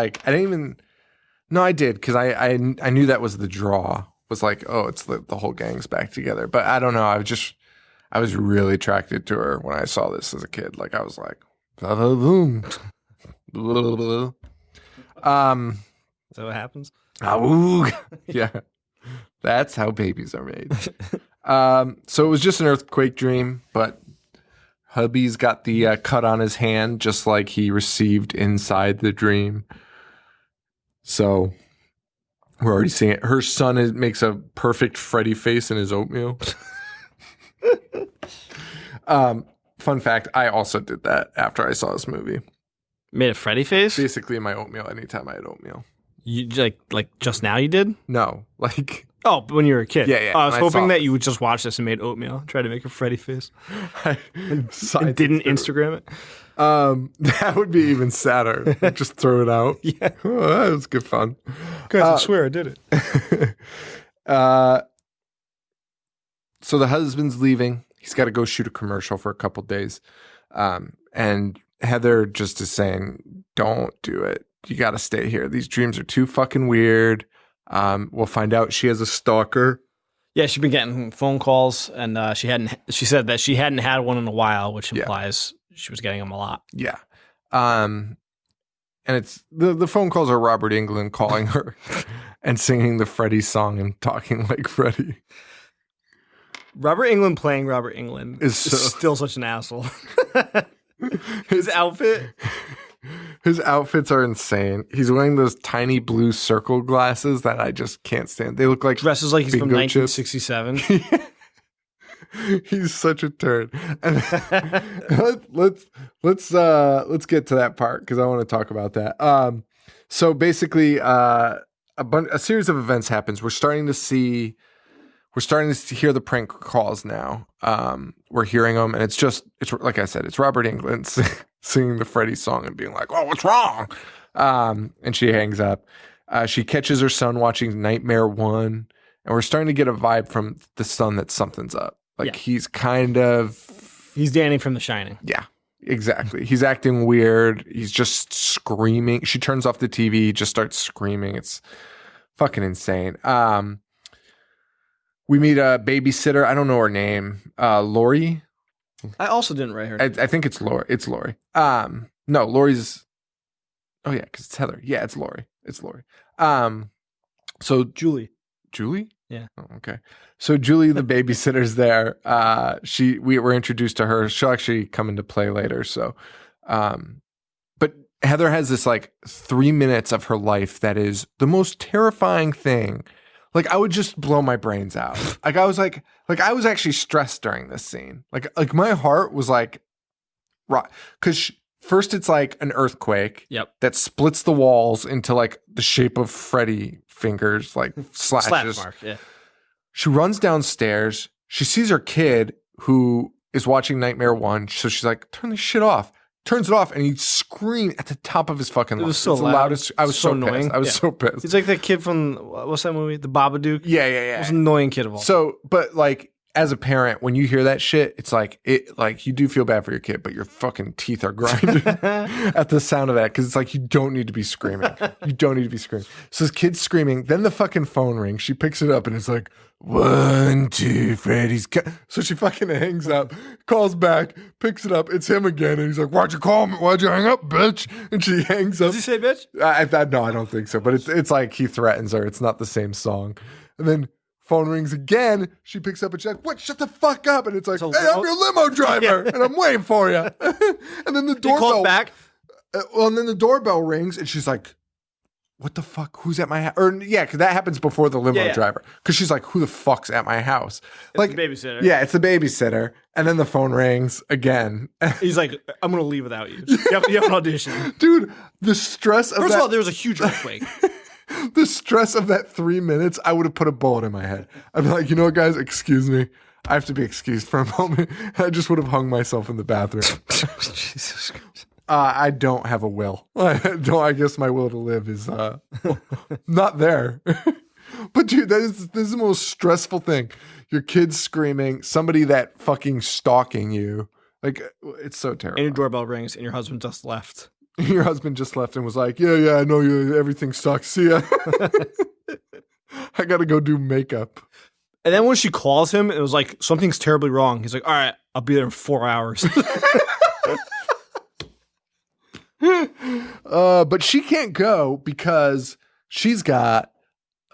No, I did because I knew that was the draw. Was like, oh, it's the whole gang's back together. But I don't know. I was really attracted to her when I saw this as a kid. Like I was like, boom. is that what happens? Yeah, that's how babies are made. So it was just an earthquake dream, but hubby's got the cut on his hand, just like he received inside the dream. So we're already seeing it. Her son makes a perfect Freddy face in his oatmeal. Fun fact, I also did that after I saw this movie. Made a Freddy face? Basically in my oatmeal anytime I had oatmeal. You like just now you did? No, like... Oh, when you were a kid. Yeah. I was hoping that you would just watch this and made oatmeal. Try to make a Freddy face. and didn't Instagram it. That would be even sadder. Just throw it out. Yeah. Oh, that was good fun. Guys, I swear I did it. So the husband's leaving. He's got to go shoot a commercial for a couple days. And Heather just is saying, don't do it. You got to stay here. These dreams are too fucking weird. We'll find out she has a stalker. Yeah, she's been getting phone calls, and she said that she hadn't had one in a while, which implies she was getting them a lot. Yeah. And it's the phone calls are Robert Englund calling her and singing the Freddy song and talking like Freddy. Robert Englund playing Robert Englund is still such an asshole. His outfit. His outfits are insane. He's wearing those tiny blue circle glasses that I just can't stand. They look like dresses like he's from bingo 1967. He's such a turd. And let's get to that part because I want to talk about that. So basically, a series of events happens. We're starting to hear the prank calls now. We're hearing them, and it's like I said, it's Robert Englund singing the Freddy song and being like, "Oh, what's wrong?" And she hangs up. She catches her son watching Nightmare 1, and we're starting to get a vibe from the son that something's up. Like he's Danny from The Shining. Yeah, exactly. He's acting weird. He's just screaming. She turns off the TV, he just starts screaming. It's fucking insane. We meet a babysitter. I don't know her name. Lori. I also didn't write her name. I think it's Lori. It's Lori. No, Lori's. Oh yeah, because it's Heather. Yeah, it's Lori. It's Lori. So Julie. Julie? Yeah. Oh, okay. So Julie, the babysitter's there. We were introduced to her. She'll actually come into play later. So, but Heather has this like 3 minutes of her life that is the most terrifying thing. Like I would just blow my brains out. Like I was actually stressed during this scene. Like my heart was like, because first it's like an earthquake. Yep. That splits the walls into like the shape of Freddy fingers, like slashes. Slash mark, yeah. She runs downstairs. She sees her kid who is watching Nightmare 1. So she's like, turn this shit off. Turns it off, and he screamed at the top of his fucking lungs. It was so it's loud. The loudest. I was so annoying. pissed. I was so pissed. He's like that kid from, what's that movie? The Babadook? Yeah. Most annoying kid of all. So, but like, as a parent, when you hear that shit, it's like you do feel bad for your kid, but your fucking teeth are grinding at the sound of that because it's like you don't need to be screaming. You don't need to be screaming. So this kid's screaming. Then the fucking phone rings. She picks it up and it's like 1, 2, Freddy's. So she fucking hangs up, calls back, picks it up. It's him again, and he's like, "Why'd you call me? Why'd you hang up, bitch?" And she hangs up. Does he say bitch? No, I don't think so. But it's like he threatens her. It's not the same song. And then phone rings again. She picks up and she's like, "What? Shut the fuck up!" And it's like, "Hey, I'm your limo driver, and I'm waiting for you." And then the doorbell. He calls back. And then the doorbell rings, and she's like, "What the fuck? Who's at my house?" Or yeah, because that happens before the limo driver. Because she's like, "Who the fuck's at my house?" It's the babysitter. Yeah, it's the babysitter. And then the phone rings again. He's like, "I'm gonna leave without you. You have an audition." Dude, the stress of First of all, there was a huge earthquake. The stress of that 3 minutes, I would have put a bullet in my head. I'd be like, "You know what, guys? Excuse me. I have to be excused for a moment." I just would have hung myself in the bathroom. Jesus Christ. I don't have a will. I guess my will to live is not there. But dude, this is the most stressful thing. Your kid's screaming, somebody that fucking stalking you. Like, it's so terrible. And your doorbell rings and your husband just left. Your husband just left and was like, yeah, I know you. Everything sucks. See ya. I got to go do makeup. And then when she calls him, it was like, something's terribly wrong. He's like, all right, I'll be there in 4 hours. But she can't go because she's got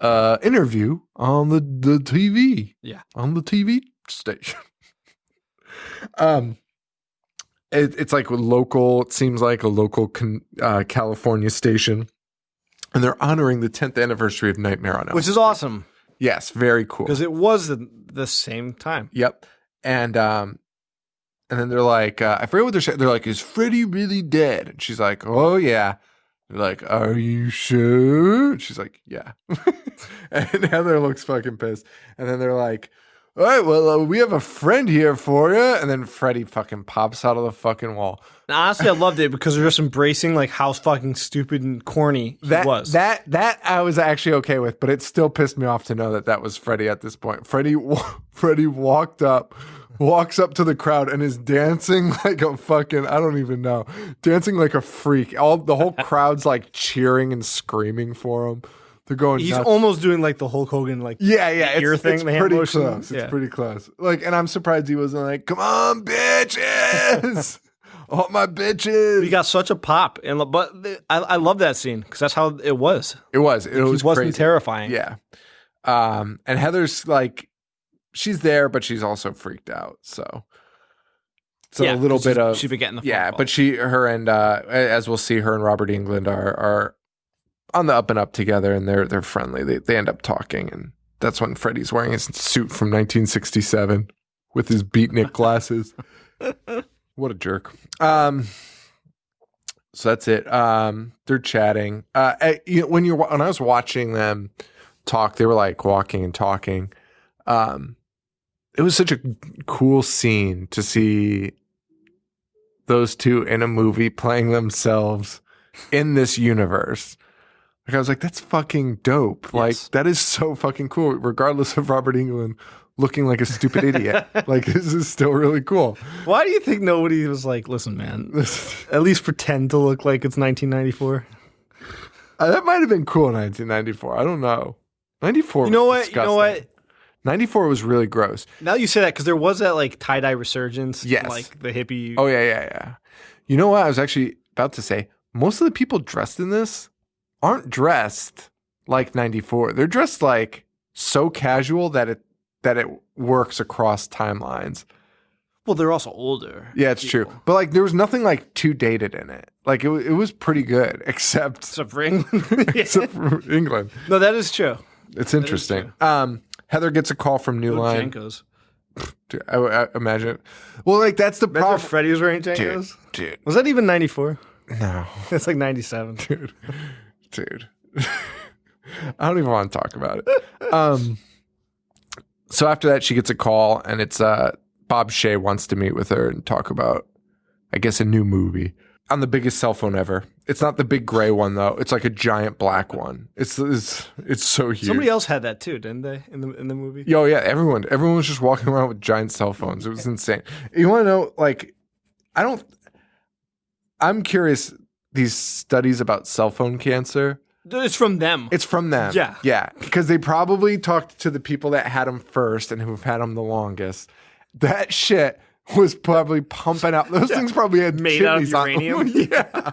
interview on the TV. Yeah. On the TV station. It's like it seems like a local California station. And they're honoring the 10th anniversary of Nightmare on Elm Street. Which is awesome. Yes, very cool. Because it was the same time. Yep. And then they're like, I forget what they're saying. They're like, "Is Freddy really dead?" And she's like, "Oh, yeah." They're like, "Are you sure?" And she's like, "Yeah." And Heather looks fucking pissed. And then they're like, "All right, well, we have a friend here for you." And then Freddy fucking pops out of the fucking wall. And honestly, I loved it because they're just embracing like how fucking stupid and corny he was. That I was actually okay with, but it still pissed me off to know that was Freddy at this point. Freddy walks up to the crowd and is dancing like a fucking, I don't even know, dancing like a freak. The whole crowd's like cheering and screaming for him. They're going He's nuts. Almost doing like the Hulk Hogan like ear thing. It's pretty close. It's pretty close. Like, and I'm surprised he wasn't like, "Come on, bitches." "Oh, my bitches." He got such a pop. But I love that scene because that's how it was. It was wasn't crazy. terrifying. Yeah. And Heather's like, she's there, but she's also freaked out. So a little bit of she's been getting the phone call. But as we'll see, her and Robert Englund are on the up and up together, and they're friendly. They end up talking, and that's when Freddy's wearing his suit from 1967 with his beatnik glasses. What a jerk. So that's it. They're chatting. When I was watching them talk, they were like walking and talking. It was such a cool scene to see those two in a movie playing themselves in this universe. Like, I was like, that's fucking dope. Yes. Like, that is so fucking cool, regardless of Robert Englund looking like a stupid idiot. Like, this is still really cool. Why do you think nobody was like, "Listen, man, at least pretend to look like it's 1994"? That might have been cool in 1994. I don't know. 94 You know was what? You know what? 94 was really gross. Now you say that because there was that like tie-dye resurgence. Yes. Like the hippie. Oh, yeah. You know what? I was actually about to say, most of the people dressed in this aren't dressed like 94. They're dressed like so casual that it works across timelines. Well, they're also older. Yeah, it's true. But like, there was nothing like too dated in it. Like, it was pretty good, except for England. except for England. No, that is true. It's interesting. Heather gets a call from New Line. Jenkos. Dude, I imagine. Well, like, that's the problem. Freddie was wearing Jenkos? Dude. Was that even 94? No. It's like 97. Dude. I don't even want to talk about it. So after that, she gets a call, and it's Bob Shea wants to meet with her and talk about, I guess, a new movie. on the biggest cell phone ever. It's not the big gray one though. It's like a giant black one. It's so huge. Somebody else had that too, didn't they? In the movie. Yo, yeah, everyone was just walking around with giant cell phones. It was insane. You want to know, like, I'm curious. These studies about cell phone cancer. It's from them. It's from them. Yeah. Yeah. Because they probably talked to the people that had them first and who've had them the longest. That shit was probably pumping out. Those things probably had made out of chimneys on uranium. them. Yeah.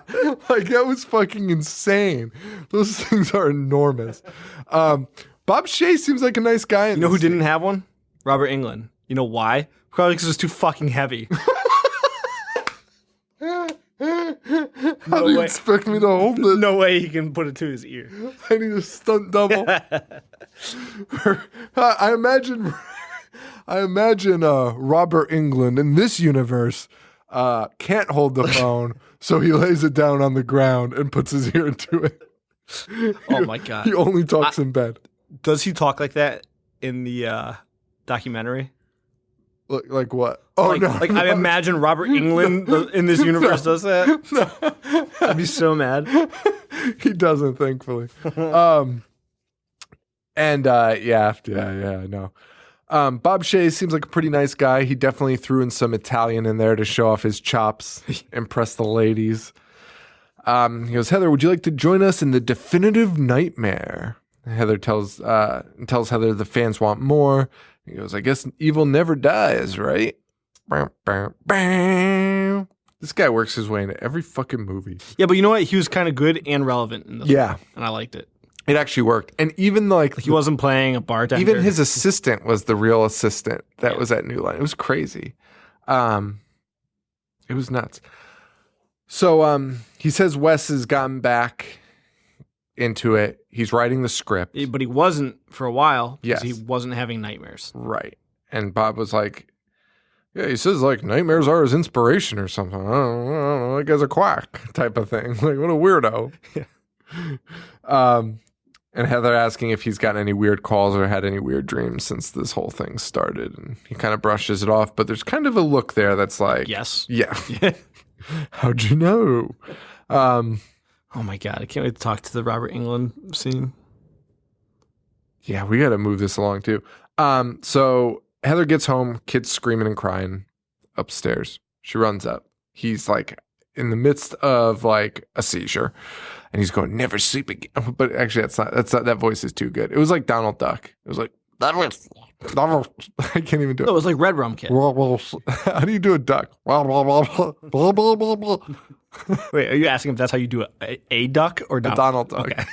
Like, that was fucking insane. Those things are enormous. Bob Shea seems like a nice guy. You know who didn't have one? Robert Englund. You know why? Probably because it was too fucking heavy. How do you expect me to hold it? No way he can put it to his ear. I need a stunt double. I imagine Robert Englund in this universe can't hold the phone, so he lays it down on the ground and puts his ear into it. Oh my God. He only talks in bed. Does he talk like that in the documentary? Like what? Oh, like, no. I imagine Robert Englund in this universe does that. No. I'd be so mad. He doesn't, thankfully. No. Bob Shea seems like a pretty nice guy. He definitely threw in some Italian in there to show off his chops, impress the ladies. He goes, Heather, would you like to join us in the definitive nightmare? Heather tells Heather the fans want more. He goes, I guess evil never dies, right? This guy works his way into every fucking movie. Yeah, but you know what? He was kind of good and relevant in this one, and I liked it. It actually worked. And even he wasn't playing a bartender. Even his assistant was the real assistant that was at New Line. It was crazy. It was nuts. So he says Wes has gotten back into it. He's writing the script. But he wasn't for a while because Yes. he wasn't having nightmares. Right. And Bob was like, yeah, he says like nightmares are his inspiration or something. I don't know, that guy's a quack type of thing. Like, what a weirdo. And Heather asking if he's gotten any weird calls or had any weird dreams since this whole thing started. And he kind of brushes it off, but there's kind of a look there that's like, Yes. Yeah. How'd you know? Oh my God, I can't wait to talk to the Robert Englund scene. Yeah, we got to move this along too. So Heather gets home, kids screaming and crying upstairs. She runs up. He's like in the midst of like a seizure, and he's going, "Never sleep again." But actually, that's not. That voice is too good. It was like Donald Duck. It was like Donald. I can't even do it. No, it was like Red Rum Kid. How do you do a duck? Wait, are you asking if that's how you do a duck or Donald? Donald Duck. Okay.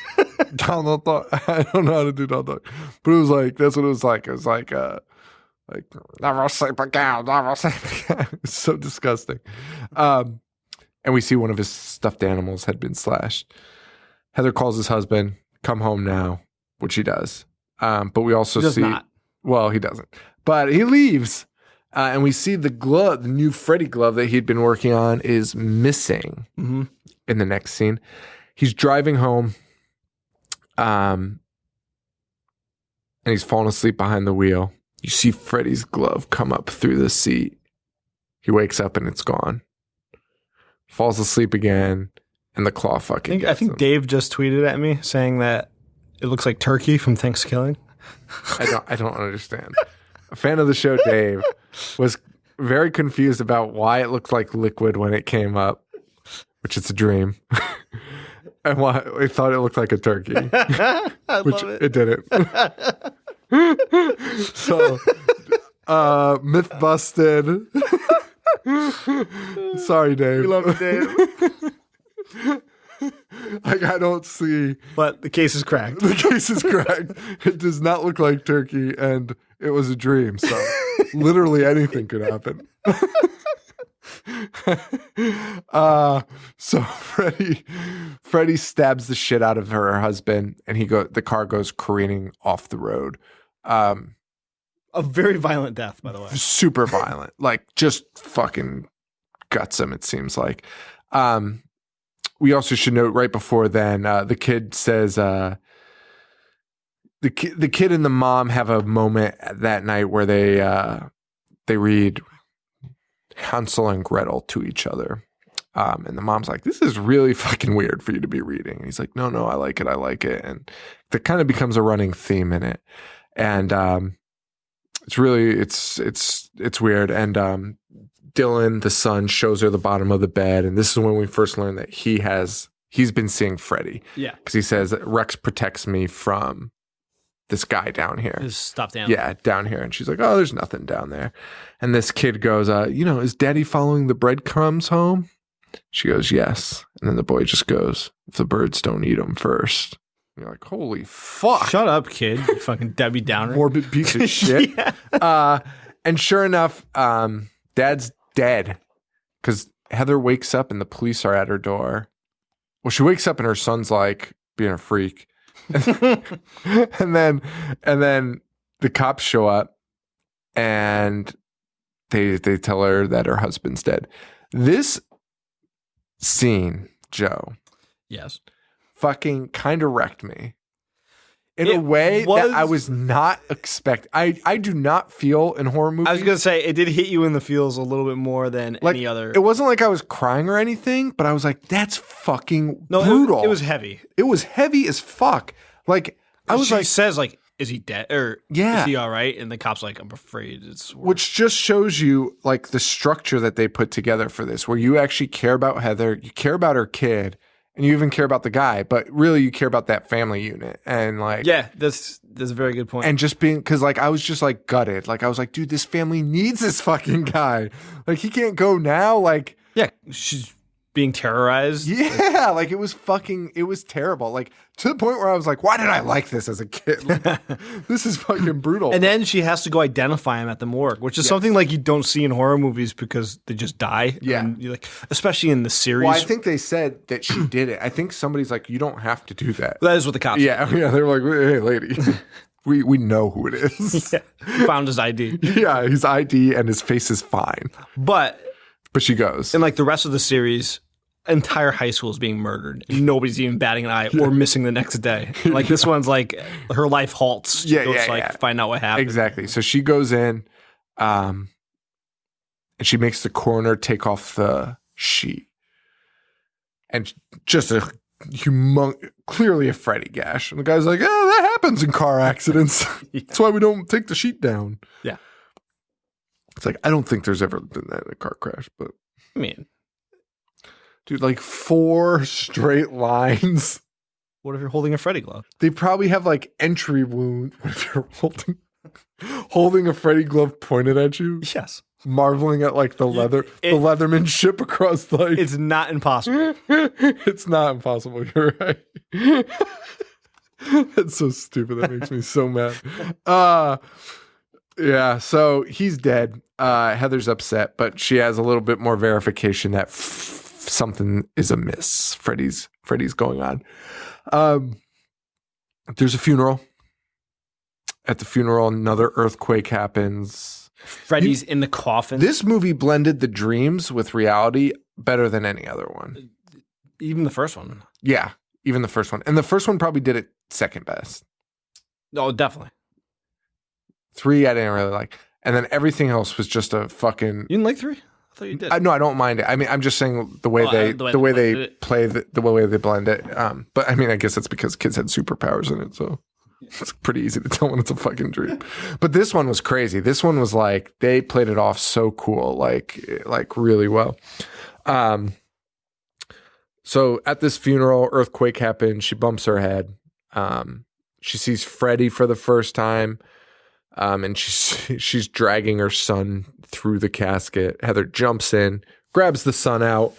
Donald Duck. I don't know how to do Donald Duck, but it was like that's what it was like. It was like never sleep again, never sleep again. It's so disgusting. And we see one of his stuffed animals had been slashed. Heather calls his husband, "Come home now," which he does. But we also see not. Well, he doesn't. But he leaves. And we see the glove, the new Freddy glove that he'd been working on is missing in the next scene. He's driving home and he's falling asleep behind the wheel. You see Freddy's glove come up through the seat. He wakes up and it's gone. Falls asleep again and the claw fucking I think him. Dave just tweeted at me saying that it looks like turkey from Thanksgiving. I don't understand. A fan of the show, Dave, was very confused about why it looked like liquid when it came up, which it's a dream, and why he thought it looked like a turkey, which it didn't. So, myth busted. Sorry, Dave. We love it, Dave. Like, I don't see. But the case is cracked. The case is cracked. It does not look like turkey, and it was a dream. So literally anything could happen. So Freddy stabs the shit out of her husband, and the car goes careening off the road. A very violent death, by the way. Super violent, like just fucking guts him. It seems like. We also should note right before then, the kid says, the kid and the mom have a moment that night where they read Hansel and Gretel to each other. And the mom's like, this is really fucking weird for you to be reading. And he's like, no, I like it. And that kind of becomes a running theme in it. And it's really, it's weird. And Dylan, the son, shows her the bottom of the bed. And this is when we first learn that he's been seeing Freddy. Yeah. Because he says, Rex protects me from this guy down here. His stuffed animal. Yeah, down here. And she's like, oh, there's nothing down there. And this kid goes, is daddy following the breadcrumbs home? She goes, yes. And then the boy just goes, if the birds don't eat them first. And you're like, holy fuck. Shut up, kid. You fucking Debbie Downer. Morbid piece of shit. Yeah. And sure enough, dad's dead because Heather wakes up and the police are at her door. Well, she wakes up and her son's like being a freak. and then the cops show up and they tell her that her husband's dead. This scene, Joe, yes, fucking kind of wrecked me in a way that I was not expecting. I do not feel in horror movies. I was gonna say it did hit you in the feels a little bit more than any other. It wasn't like I was crying or anything, but I was like, that's fucking brutal. It was heavy. It was heavy as fuck. Like She says like, is he dead or yeah, is he all right? And the cop's like, I'm afraid it's worse. Which just shows you like the structure that they put together for this, where you actually care about Heather, you care about her kid, and you even care about the guy, but really you care about that family unit. And like, yeah, that's a very good point. And just being, because like I was just like gutted. Like I was like, dude, this family needs this fucking guy. Like he can't go now. Like, yeah, she's being terrorized. Yeah, like it was terrible. Like to the point where I was like, why did I like this as a kid? Like, this is fucking brutal. And then she has to go identify him at the morgue, which is something like you don't see in horror movies because they just die. Yeah. And you like, especially in the series. Well, I think they said that she did it. I think somebody's like, you don't have to do that. That is what the cops Yeah, they were like, hey, lady. We know who it is. Yeah. Found his ID. Yeah, his ID and his face is fine. But she goes. And like the rest of the series, entire high school is being murdered. Nobody's even batting an eye or missing the next day. Like this one's like her life halts. She goes find out what happened. Exactly. So she goes in and she makes the coroner take off the sheet. And just clearly a Freddy gash. And the guy's like, that happens in car accidents. Yeah. That's why we don't take the sheet down. Yeah. It's like, I don't think there's ever been that in a car crash, but I mean, dude, like 4 straight lines. What if you're holding a Freddy glove? They probably have like entry wound. What if you're holding a Freddy glove pointed at you? Yes. Marveling at like the leathermanship across the like. It's not impossible. It's not impossible. You're right. That's so stupid. That makes me so mad. Yeah, so he's dead. Heather's upset, but she has a little bit more verification that something is amiss. Freddy's going on. There's a funeral. At the funeral, another earthquake happens. Freddy's in the coffin. This movie blended the dreams with reality better than any other one. Even the first one. Yeah, even the first one. And the first one probably did it second best. Oh, definitely. 3 I didn't really like. And then everything else was just a fucking... You didn't like 3? I thought you did. No, I don't mind it. I mean, I'm just saying the way they play the way they blend it. But I mean, I guess it's because kids had superpowers in it, so it's pretty easy to tell when it's a fucking dream. But this one was crazy. This one was like they played it off so cool, like really well. So at this funeral, earthquake happens. She bumps her head. She sees Freddy for the first time. And she's dragging her son through the casket. Heather jumps in, grabs the son out.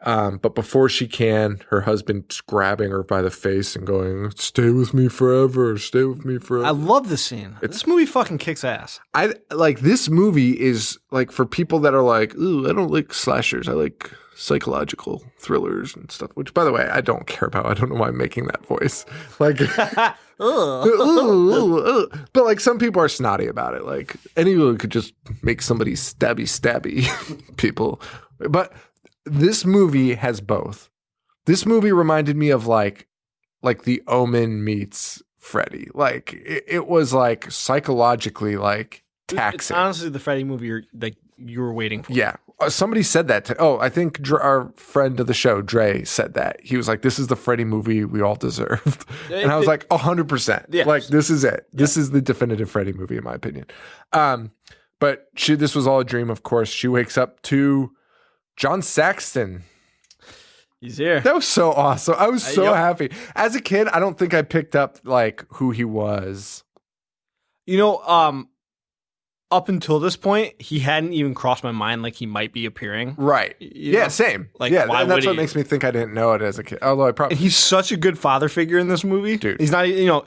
But before she can, her husband's grabbing her by the face and going, stay with me forever. Stay with me forever. I love this scene. This movie fucking kicks ass. I like this movie is like for people that are like, ooh, I don't like slashers. I like psychological thrillers and stuff, which by the way, I don't care about. I don't know why I'm making that voice. Like, but like some people are snotty about it. Like anyone could just make somebody stabby people. But this movie has both. This movie reminded me of like The Omen meets Freddy. Like it was like psychologically like taxing. It's honestly the Freddy movie you were waiting for. Yeah. Somebody said that. I think our friend of the show, Dre, said that. He was like, this is the Freddy movie we all deserved. And I was like, 100%. Yeah. Like, this is it. This is the definitive Freddy movie, in my opinion. But this was all a dream, of course. She wakes up to John Saxton. He's here. That was so awesome. I was so happy. As a kid, I don't think I picked up, like, who he was. You know, up until this point, he hadn't even crossed my mind like he might be appearing. Right. Yeah, same. Like, yeah, why that's would what he? makes me think I didn't know it as a kid. Although I probably... And he's such a good father figure in this movie. Dude. He's not,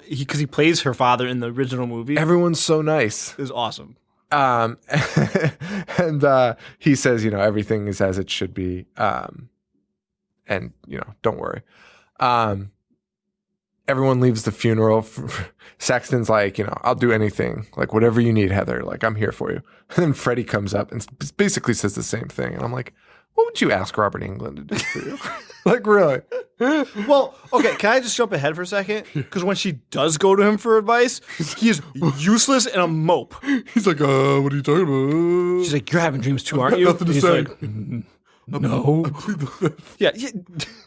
because he plays her father in the original movie. Everyone's so nice. It was awesome. And he says, everything is as it should be. And, don't worry. Everyone leaves the funeral. Saxton's like, I'll do anything. Like, whatever you need, Heather. Like, I'm here for you. And then Freddie comes up and basically says the same thing. And I'm like, what would you ask Robert Englund to do for you? Like, really? Well, okay, can I just jump ahead for a second? Because when she does go to him for advice, he is useless and a mope. He's like, what are you talking about? She's like, you're having dreams too, aren't you? Nothing to And he's say. like, no. Yeah.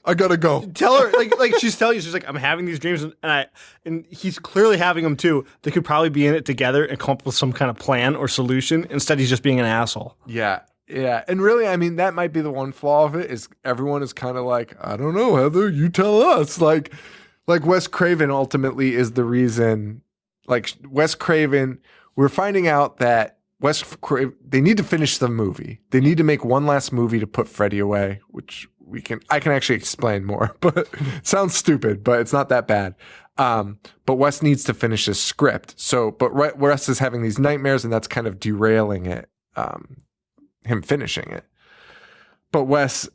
I gotta go. Tell her, like she's telling you, she's like, I'm having these dreams, and he's clearly having them too. They could probably be in it together and come up with some kind of plan or solution. Instead, he's just being an asshole. Yeah. Yeah. And really, I mean, that might be the one flaw of it is everyone is kind of like, I don't know, Heather, you tell us. Like Wes Craven ultimately is the reason, like Wes Craven, we're finding out that they need to finish the movie. They need to make one last movie to put Freddy away, which I can actually explain more, but it sounds stupid, but it's not that bad. But Wes needs to finish his script. But Wes is having these nightmares and that's kind of derailing it, him finishing it. But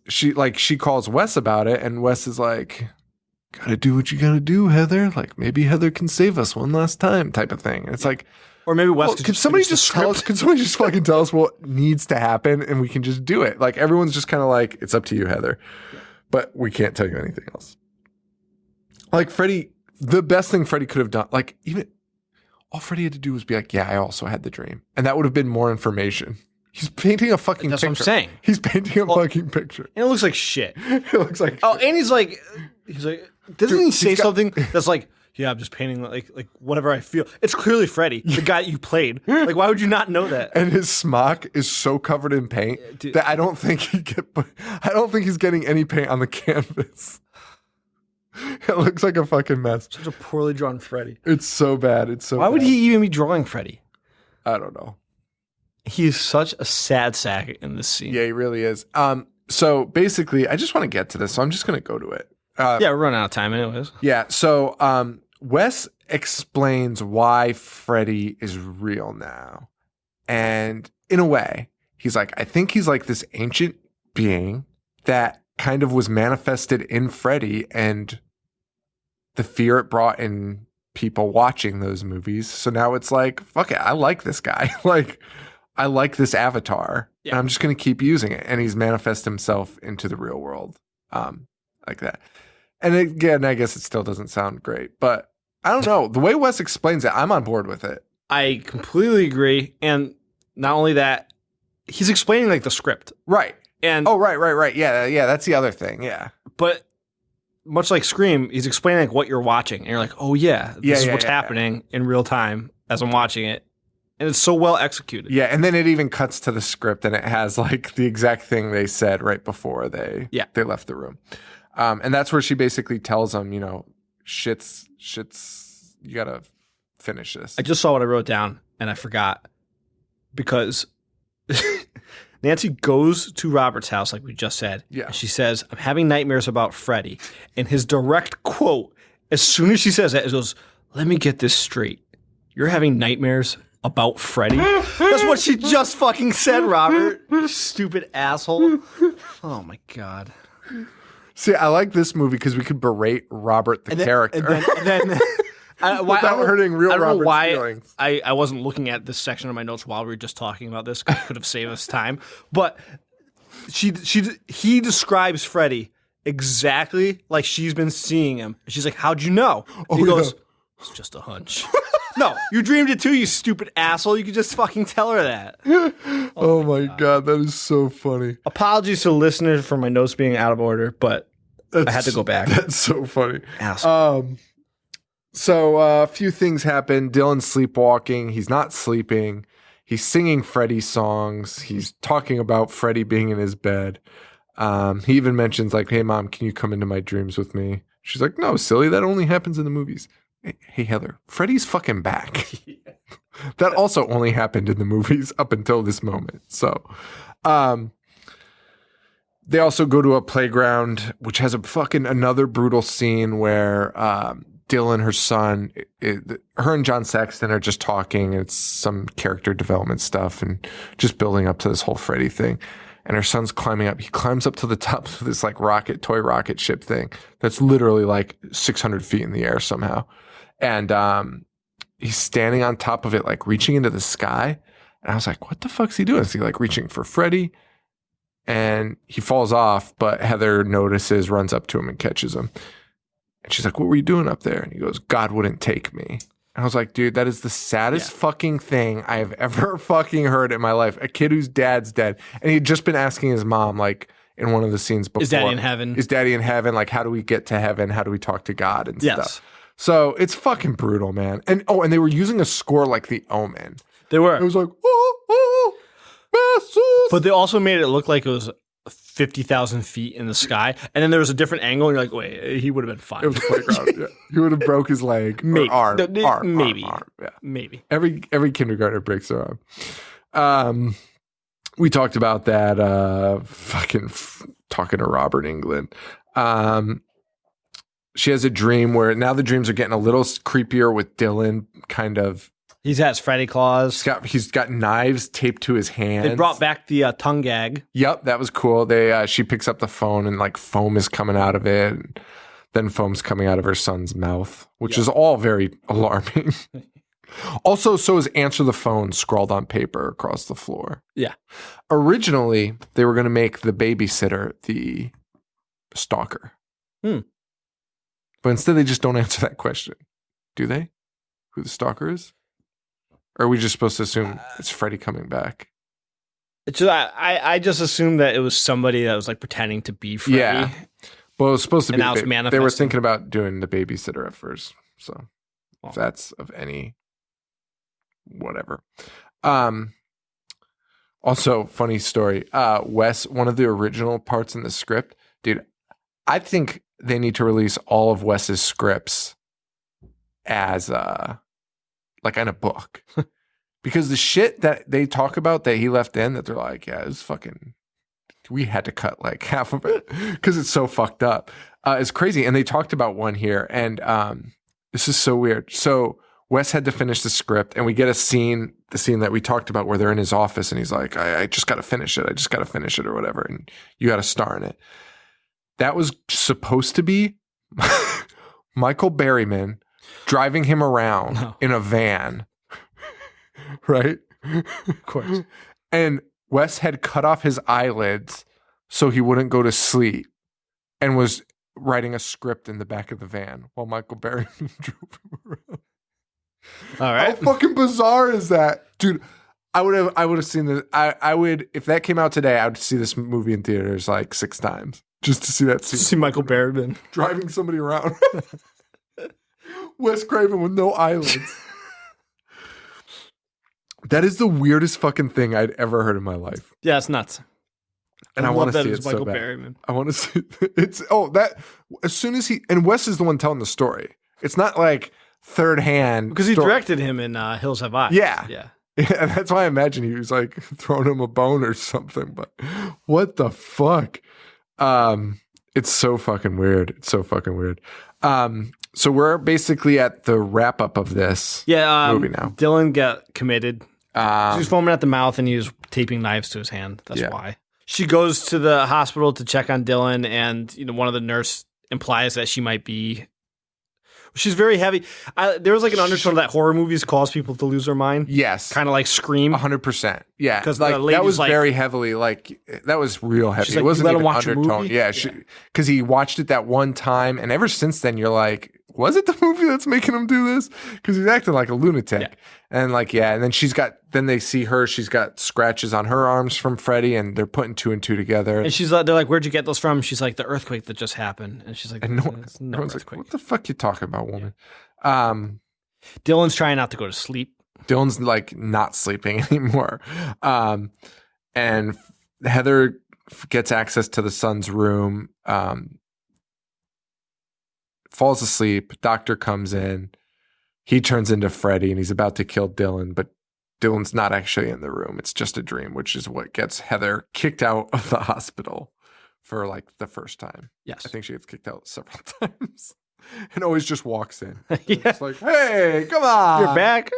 she calls Wes about it and Wes is like, gotta do what you gotta do, Heather. Like maybe Heather can save us one last time type of thing. And it's like, or maybe Wes could somebody just tell us? Could somebody just fucking tell us what needs to happen, and we can just do it? Like everyone's just kind of like, it's up to you, Heather, but we can't tell you anything else. Like Freddy, the best thing Freddy could have done, like even all Freddy had to do was be like, yeah, I also had the dream, and that would have been more information. He's painting a fucking That's picture. what I'm saying. He's painting a fucking picture. And it looks like shit. It looks like Oh, shit. and he's like, doesn't he say he's got- something that's like, yeah, I'm just painting like whatever I feel. It's clearly Freddy, the guy that you played. Like, why would you not know that? And his smock is so covered in paint that I don't think he's getting any paint on the canvas. It looks like a fucking mess. Such a poorly drawn Freddy. It's so bad. It's so Why would bad. he even be drawing Freddy? I don't know. He is such a sad sack in this scene. Yeah, he really is. So basically, I just want to get to this, so I'm just going to go to it. Yeah, we're running out of time anyways. Yeah, so Wes explains why Freddy is real now. And in a way, he's like, I think he's like this ancient being that kind of was manifested in Freddy and the fear it brought in people watching those movies. So now it's like, fuck it, I like this guy. Like, I like this avatar. Yeah. And I'm just going to keep using it. And he's manifest himself into the real world like that. And again, I guess it still doesn't sound great, but I don't know. The way Wes explains it, I'm on board with it. I completely agree. And not only that, he's explaining like the script. Right. And Right. Yeah, that's the other thing. Yeah. but much like Scream, he's explaining like what you're watching. And you're like, oh yeah, this is what's happening in real time as I'm watching it. And it's so well executed. Yeah, and then it even cuts to the script and it has like the exact thing they said right before they left the room. And that's where she basically tells him, shit's, you gotta finish this. I just saw what I wrote down and I forgot because Nancy goes to Robert's house, like we just said. Yeah. And she says, I'm having nightmares about Freddy. And his direct quote, as soon as she says that, it goes, let me get this straight. You're having nightmares about Freddy? That's what she just fucking said, Robert. You stupid asshole. Oh my God. See, I like this movie because we could berate Robert the character. And then Without hurting real I don't know Robert's why feelings. I wasn't looking at this section of my notes while we were just talking about this. 'Cause it could have saved us time. But he describes Freddy exactly like she's been seeing him. And she's like, how'd you know? And he goes, it's just a hunch. No, you dreamed it too, you stupid asshole. You could just fucking tell her that. Oh my God, that is so funny. Apologies to listeners for my notes being out of order, but I had to go back. That's so funny. Asshole. So a few things happen. Dylan's sleepwalking. He's not sleeping. He's singing Freddy songs. He's talking about Freddy being in his bed. He even mentions like, "Hey mom, can you come into my dreams with me?" She's like, "No, silly. That only happens in the movies." Hey Heather, Freddy's fucking back. That also only happened in the movies up until this moment. So, they also go to a playground, which has a fucking another brutal scene where Dylan, her son, her and John Saxton are just talking. It's some character development stuff and just building up to this whole Freddy thing. And her son's climbing up. He climbs up to the top of this like toy rocket ship thing that's literally like 600 feet in the air somehow. And he's standing on top of it, like reaching into the sky. And I was like, what the fuck's he doing? Is he like reaching for Freddy? And he falls off, but Heather notices, runs up to him and catches him. And she's like, what were you doing up there? And he goes, God wouldn't take me. And I was like, dude, that is the saddest fucking thing I have ever fucking heard in my life. A kid whose dad's dead. And he'd just been asking his mom, like, in one of the scenes before. Is daddy in heaven? Is daddy in heaven? Like, how do we get to heaven? How do we talk to God and Yes. stuff? So it's fucking brutal, man. And they were using a score like The Omen. They were. It was like, masses. But they also made it look like it was 50,000 feet in the sky. And then there was a different angle. And you're like, wait, he would have been fine. It was a playground. Yeah. He would have broke his leg. Maybe. Or arm. Maybe. Arm. Yeah. Maybe. Every kindergartner breaks their arm. We talked about that talking to Robert Englund. She has a dream where now the dreams are getting a little creepier with Dylan kind of. He has Freddy claws. He's got knives taped to his hands. They brought back the tongue gag. Yep, that was cool. She picks up the phone and like foam is coming out of it. And then foam's coming out of her son's mouth, which is all very alarming. Also, so is answer the phone scrawled on paper across the floor. Yeah. Originally, they were going to make the babysitter the stalker. But instead, they just don't answer that question. Do they? Who the stalker is? Or are we just supposed to assume it's Freddy coming back? It's just, I just assumed that it was somebody that was like pretending to be Freddy. Yeah. Well, it was supposed to And be. now it's They were manifesting. thinking about doing the babysitter at first. So if that's of any whatever. Also, funny story. Wes, one of the original parts in the script, dude, I think they need to release all of Wes's scripts as like in a book. Because the shit that they talk about that he left in, that they're like, yeah, it's fucking, we had to cut like half of it because it's so fucked up. It's crazy. And they talked about one here, and this is so weird. So Wes had to finish the script, and we get the scene that we talked about where they're in his office, and he's like, I just got to finish it. I just got to finish it or whatever. And you got to star in it. That was supposed to be Michael Berryman driving him around in a van. Right? Of course. And Wes had cut off his eyelids so he wouldn't go to sleep and was writing a script in the back of the van while Michael Berryman drove him around. All right. How fucking bizarre is that? Dude, I would have seen this. I would, if that came out today, I would see this movie in theaters like 6 times just to see that scene. See Michael Berryman Driving somebody around. Wes Craven with no eyelids. That is the weirdest fucking thing I'd ever heard in my life. Yeah, it's nuts. And I want to see it Michael so bad. Berryman. I want to see it's that as soon as and Wes is the one telling the story. It's not like third hand Because he directed him in Hills Have Eyes. Yeah. Yeah. Yeah, that's why I imagine he was like throwing him a bone or something. But what the fuck? It's so fucking weird. It's so fucking weird. So we're basically at the wrap up of this movie now. Dylan got committed. He was foaming at the mouth and he was taping knives to his hand. That's why. She goes to the hospital to check on Dylan, and one of the nurse implies that she might be. She's very heavy. There was like an undertone that horror movies cause people to lose their mind. Yes, kind of like Scream. 100%. Yeah, because like that was very heavily. Like that was real heavy. Like, it wasn't even watch undertone. Yeah, because he watched it that one time, and ever since then, you're like, was it the movie that's making him do this? Because he's acting like a lunatic. Yeah. And and then then they see her, she's got scratches on her arms from Freddy, and they're putting two and two together. And she's they're like, where'd you get those from? She's like, the earthquake that just happened. And she's like, and "It's no everyone's earthquake. like, what the fuck you talking about, woman? Dylan's trying not to go to sleep. Dylan's like not sleeping anymore. And Heather gets access to the son's room, falls asleep. Doctor comes in. He turns into Freddy and he's about to kill Dylan, but Dylan's not actually in the room. It's just a dream, which is what gets Heather kicked out of the hospital for like the first time. Yes. I think she gets kicked out several times and always just walks in. Yeah. It's like, hey, come on. You're back.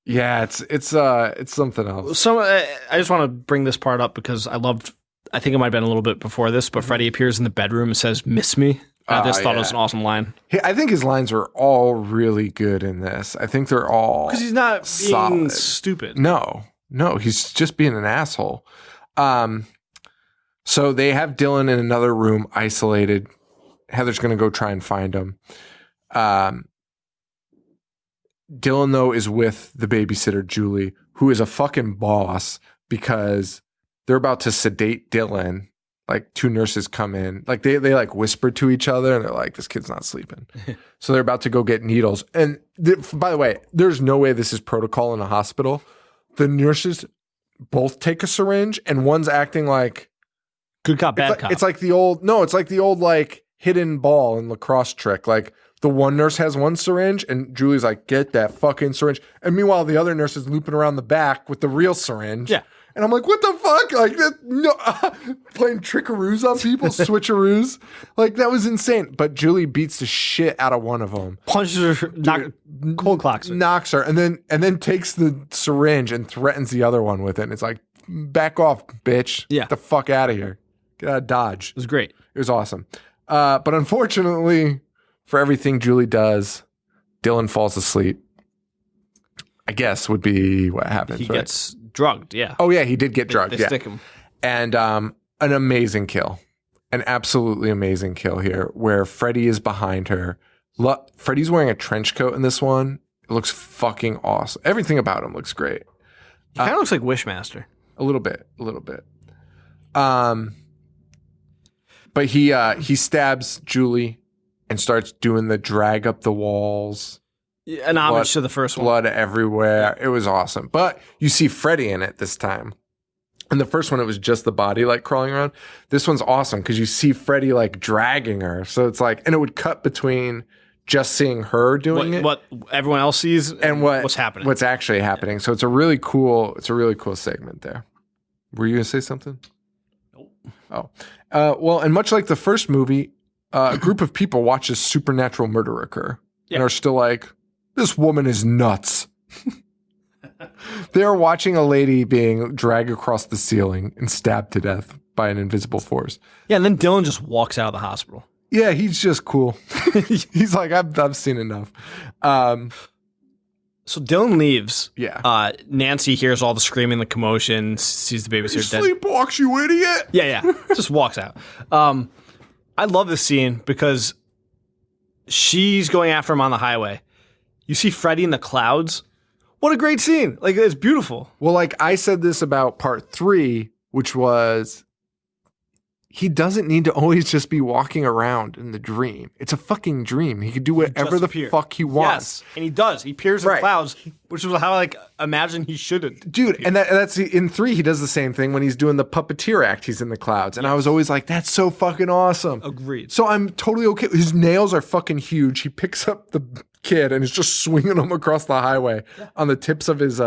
Yeah, it's something else. So I just want to bring this part up because I think it might have been a little bit before this, but Freddy appears in the bedroom and says, "Miss me." I just thought it was an awesome line. I think his lines are all really good in this. I think they're all Because he's not being solid. stupid. No, he's just being an asshole. So they have Dylan in another room, isolated. Heather's going to go try and find him. Dylan, though, is with the babysitter, Julie, who is a fucking boss because they're about to sedate Dylan. Like two nurses come in, like they like whisper to each other and they're like, this kid's not sleeping. So they're about to go get needles. And by the way, there's no way this is protocol in a hospital. The nurses both take a syringe and one's acting like good cop, bad cop. It's like the old like hidden ball and lacrosse trick. Like the one nurse has one syringe and Julie's like, get that fucking syringe. And meanwhile, the other nurse is looping around the back with the real syringe. Yeah. And I'm like, what the fuck? Like, playing trickaroos on people, switcheroos. Like, that was insane. But Julie beats the shit out of one of them. Punches her, cold clocks her. Knocks her, and then takes the syringe and threatens the other one with it. And it's like, back off, bitch. Yeah. Get the fuck out of here. Get out of Dodge. It was great. It was awesome. But unfortunately, for everything Julie does, Dylan falls asleep. I guess would be what happens. He gets drugged, yeah. Oh, yeah, he did get drugged. They stick him. And an amazing kill. An absolutely amazing kill here where Freddy is behind her. Freddy's wearing a trench coat in this one. It looks fucking awesome. Everything about him looks great. He kind of looks like Wishmaster. A little bit. But he stabs Julie and starts doing the drag up the walls. An homage to the first one. Blood everywhere. It was awesome. But you see Freddy in it this time. In the first one, it was just the body like crawling around. This one's awesome because you see Freddy like dragging her. So it's like, and it would cut between just seeing her doing it. What everyone else sees and what's happening. What's actually happening. So it's a really cool segment there. Were you going to say something? Nope. Oh. Well, and much like the first movie, a group of people watch a supernatural murder occur and are still like, this woman is nuts. They are watching a lady being dragged across the ceiling and stabbed to death by an invisible force. Yeah, and then Dylan just walks out of the hospital. Yeah, he's just cool. He's like, I've seen enough. So Dylan leaves. Yeah. Nancy hears all the screaming, the commotion, sees the babysitter dead. Sleepwalks, you idiot. Yeah. Just walks out. I love this scene because she's going after him on the highway. You see Freddy in the clouds. What a great scene. Like, it's beautiful. Well, like I said this about part 3, which was he doesn't need to always just be walking around in the dream. It's a fucking dream. He could do whatever the fuck he wants. Yes, and he does. He appears in clouds, which is how I imagine he shouldn't. Dude, and that's in 3, he does the same thing when he's doing the puppeteer act. He's in the clouds. And I was always like, that's so fucking awesome. Agreed. So I'm totally okay. His nails are fucking huge. He picks up the kid and is just swinging him across the highway on the tips of his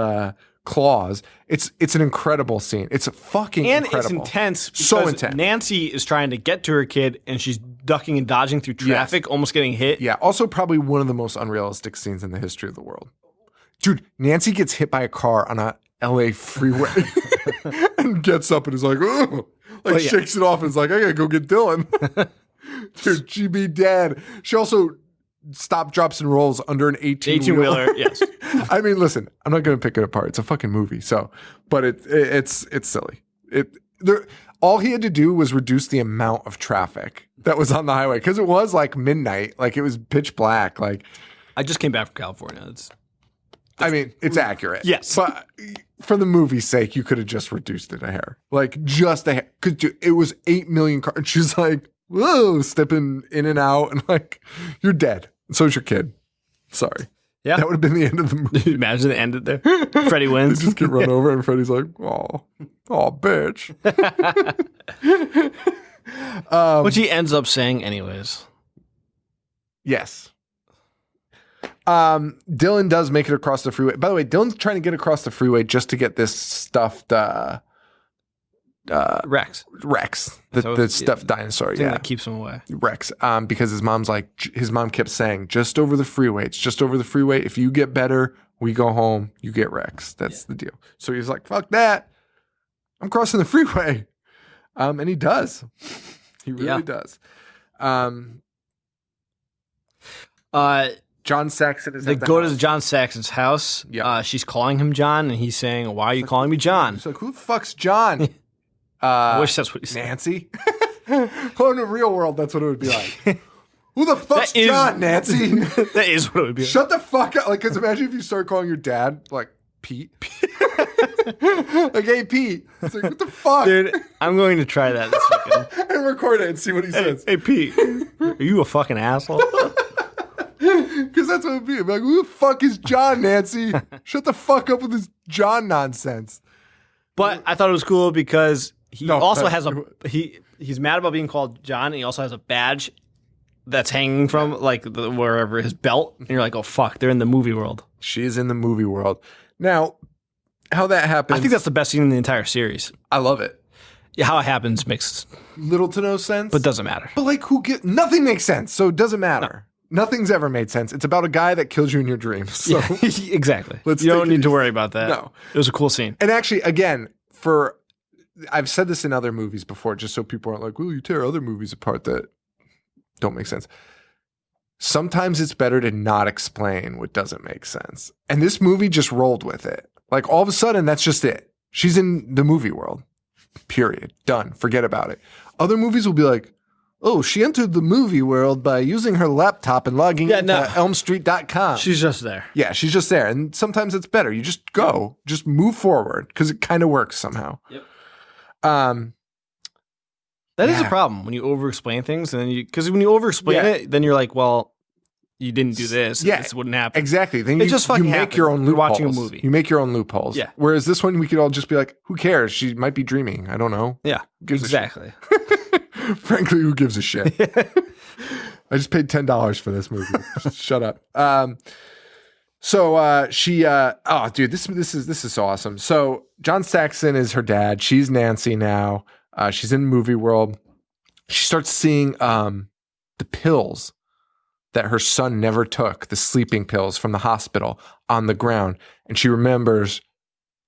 claws. It's an incredible scene. It's fucking incredible. And it's intense. So intense. Nancy is trying to get to her kid and she's ducking and dodging through traffic, almost getting hit. Yeah. Also probably one of the most unrealistic scenes in the history of the world. Dude, Nancy gets hit by a car on a LA freeway and gets up and is like, oh, like shakes it off and is like, I gotta go get Dylan. Dude, she be dead. She also stop, drops, and rolls under an 18-wheeler. Yes. I mean, listen, I'm not going to pick it apart. It's a fucking movie. So, but it's silly. all he had to do was reduce the amount of traffic that was on the highway because it was like midnight, like it was pitch black. Like I just came back from California. It's accurate. Yes. But for the movie's sake, you could have just reduced it a hair. Like just a hair. Because it was 8 million cars. And she's like, whoa, stepping in and out. And like, you're dead. And so's your kid. Sorry. Yeah. That would have been the end of the movie. Imagine it ended there. Freddie wins. They just get run over and Freddie's like, oh, bitch. Which he ends up saying anyways. Yes. Dylan does make it across the freeway. By the way, Dylan's trying to get across the freeway just to get this stuffed Rex. The stuffed dinosaur. Thing that keeps him away. Rex. Because his mom kept saying, just over the freeway. It's just over the freeway. If you get better, we go home. You get Rex. That's the deal. So he's like, fuck that. I'm crossing the freeway. And he does. He really does. John Saxon is They at the go house. to John Saxon's house. Yeah. She's calling him John, and he's saying, why are you calling me John? He's like, who the fuck's John? I wish that's what he said. Nancy? Well, in the real world, that's what it would be like. Who the fuck's John, Nancy? That is what it would be. Shut the fuck up. Like, because imagine if you start calling your dad, like, Pete. Like, hey, Pete. It's like, what the fuck? Dude, I'm going to try that this weekend. And record it and see what he says. Hey, Pete, are you a fucking asshole? Because that's what it would be. I'd be like, who the fuck is John, Nancy? Shut the fuck up with this John nonsense. But I thought it was cool because he also has a. he's mad about being called John, and he also has a badge that's hanging from like wherever his belt. And you're like, oh fuck, they're in the movie world. She is in the movie world. Now, how that happens. I think that's the best scene in the entire series. I love it. Yeah, how it happens makes Little to no sense. but doesn't matter. But like, nothing makes sense, so it doesn't matter. Nothing's ever made sense. It's about a guy that kills you in your dreams. So Yeah, exactly. Let's you don't take it need to easy. worry about that. No. It was a cool scene. And actually, again, I've said this in other movies before, just so people aren't like, well, you tear other movies apart that don't make sense. Sometimes it's better to not explain what doesn't make sense. And this movie just rolled with it. Like, all of a sudden, that's just it. She's in the movie world. Period. Done. Forget about it. Other movies will be like, oh, she entered the movie world by using her laptop and logging into elmstreet.com. She's just there. Yeah, she's just there. And sometimes it's better. You just go. Just move forward because it kind of works somehow. Yep. That is a problem when you over-explain things, and then because when you over-explain it, then you're like, well, you didn't do this. Yeah, this wouldn't happen. Exactly. Then It just fucking you make happens. your own You're loopholes. watching a movie. You make your own loopholes. Yeah. Whereas this one, we could all just be like, who cares? She might be dreaming. I don't know. Yeah, Gives a shit. exactly. Frankly, who gives a shit? I just paid $10 for this movie. Shut up. So she oh dude, this is so awesome. So John Saxon is her dad. She's Nancy now. She's in movie world. She starts seeing the pills that her son never took, the sleeping pills from the hospital, on the ground. And she remembers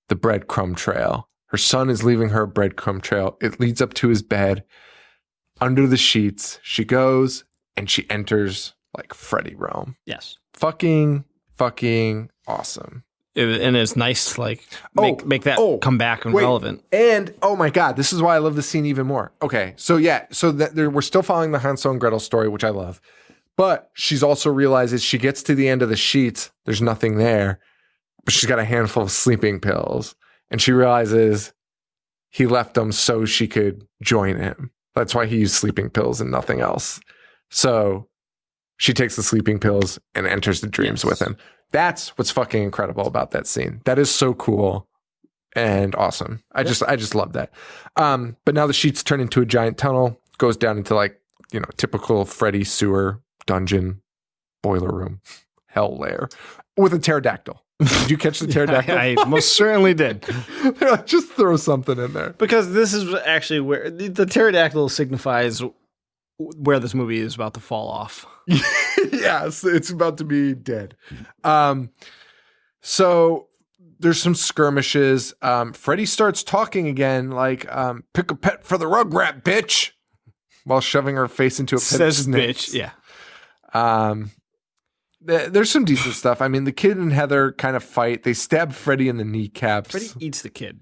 the breadcrumb trail. Her son is leaving her a breadcrumb trail. It leads up to his bed. Under the sheets, she goes and she enters like Freddy realm. Yes. Fucking awesome. And it's nice to like make that come back and relevant. And oh my God, this is why I love this scene even more. Okay, so yeah, we're still following the Hansel and Gretel story, which I love. But she's also realizes she gets to the end of the sheets, there's nothing there, but she's got a handful of sleeping pills. And she realizes he left them so she could join him. That's why he used sleeping pills and nothing else. So she takes the sleeping pills and enters the dreams with him. That's what's fucking incredible about that scene. That is so cool and awesome. I just love that. But now the sheets turn into a giant tunnel, goes down into like, typical Freddy sewer dungeon boiler room hell lair with a pterodactyl. Did you catch the pterodactyl? I most certainly did. They're like, just throw something in there. Because this is actually where the pterodactyl signifies where this movie is about to fall off. Yes, it's about to be dead. So there's some skirmishes. Freddy starts talking again, like, pick a pet for the rugrat, bitch, while shoving her face into a pit of snakes. Bitch, yeah. There's some decent stuff. I mean, the kid and Heather kind of fight. They stab Freddy in the kneecaps. Freddy eats the kid.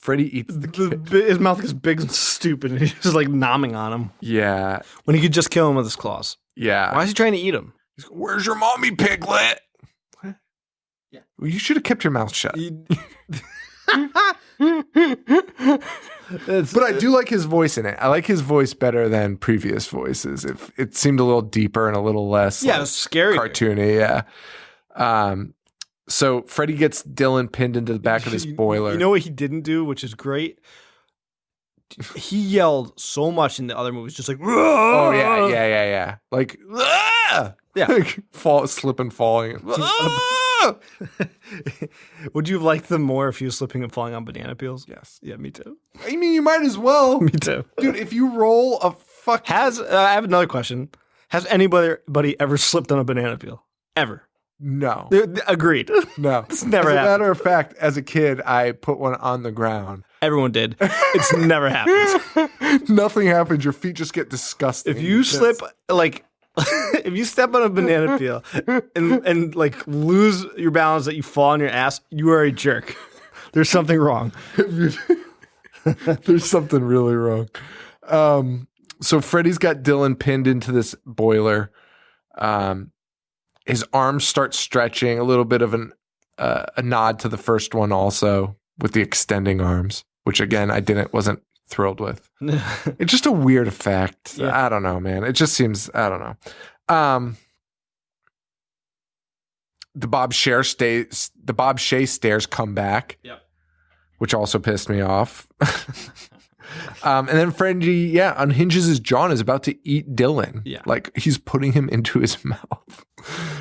Freddy eats the kid. His mouth is big and stupid, and he's just like nomming on him Yeah. when he could just kill him with his claws. Yeah. Why is he trying to eat him? Where's your mommy, Piglet? Yeah. Well, you should have kept your mouth shut. But I do like his voice in it. I like his voice better than previous voices. It seemed a little deeper and a little less Yeah, it was scary. cartoony. Yeah. So Freddy gets Dylan pinned into the back of this boiler. You know what he didn't do, which is great? He yelled so much in the other movies, just like, Oh yeah. Like, "Ah!" Yeah. Like, slipping, falling. "Ah!" Would you have liked them more if he was slipping and falling on banana peels? Yes. Yeah, me too. I mean, you might as well. Me too. Dude, if you roll a fuck. I have another question. Has anybody ever slipped on a banana peel? Ever? No. Agreed. No. It's never As a happened. matter of fact, as a kid, I put one on the ground. Everyone did. It's never happened. Nothing happens. Your feet just get disgusting. If you slip, like, if you step on a banana peel and like lose your balance that you fall on your ass, you are a jerk. There's something wrong. There's something really wrong. So Freddy's got Dylan pinned into this boiler. His arms start stretching, a little bit of a nod to the first one also with the extending arms, which again, wasn't thrilled with. It's just a weird effect. Yeah. I don't know, man. It just seems, I don't know. The Bob Shea stairs come back. Yep. Which also pissed me off. And then Freddy, unhinges his jaw and is about to eat Dylan. Yeah. Like he's putting him into his mouth.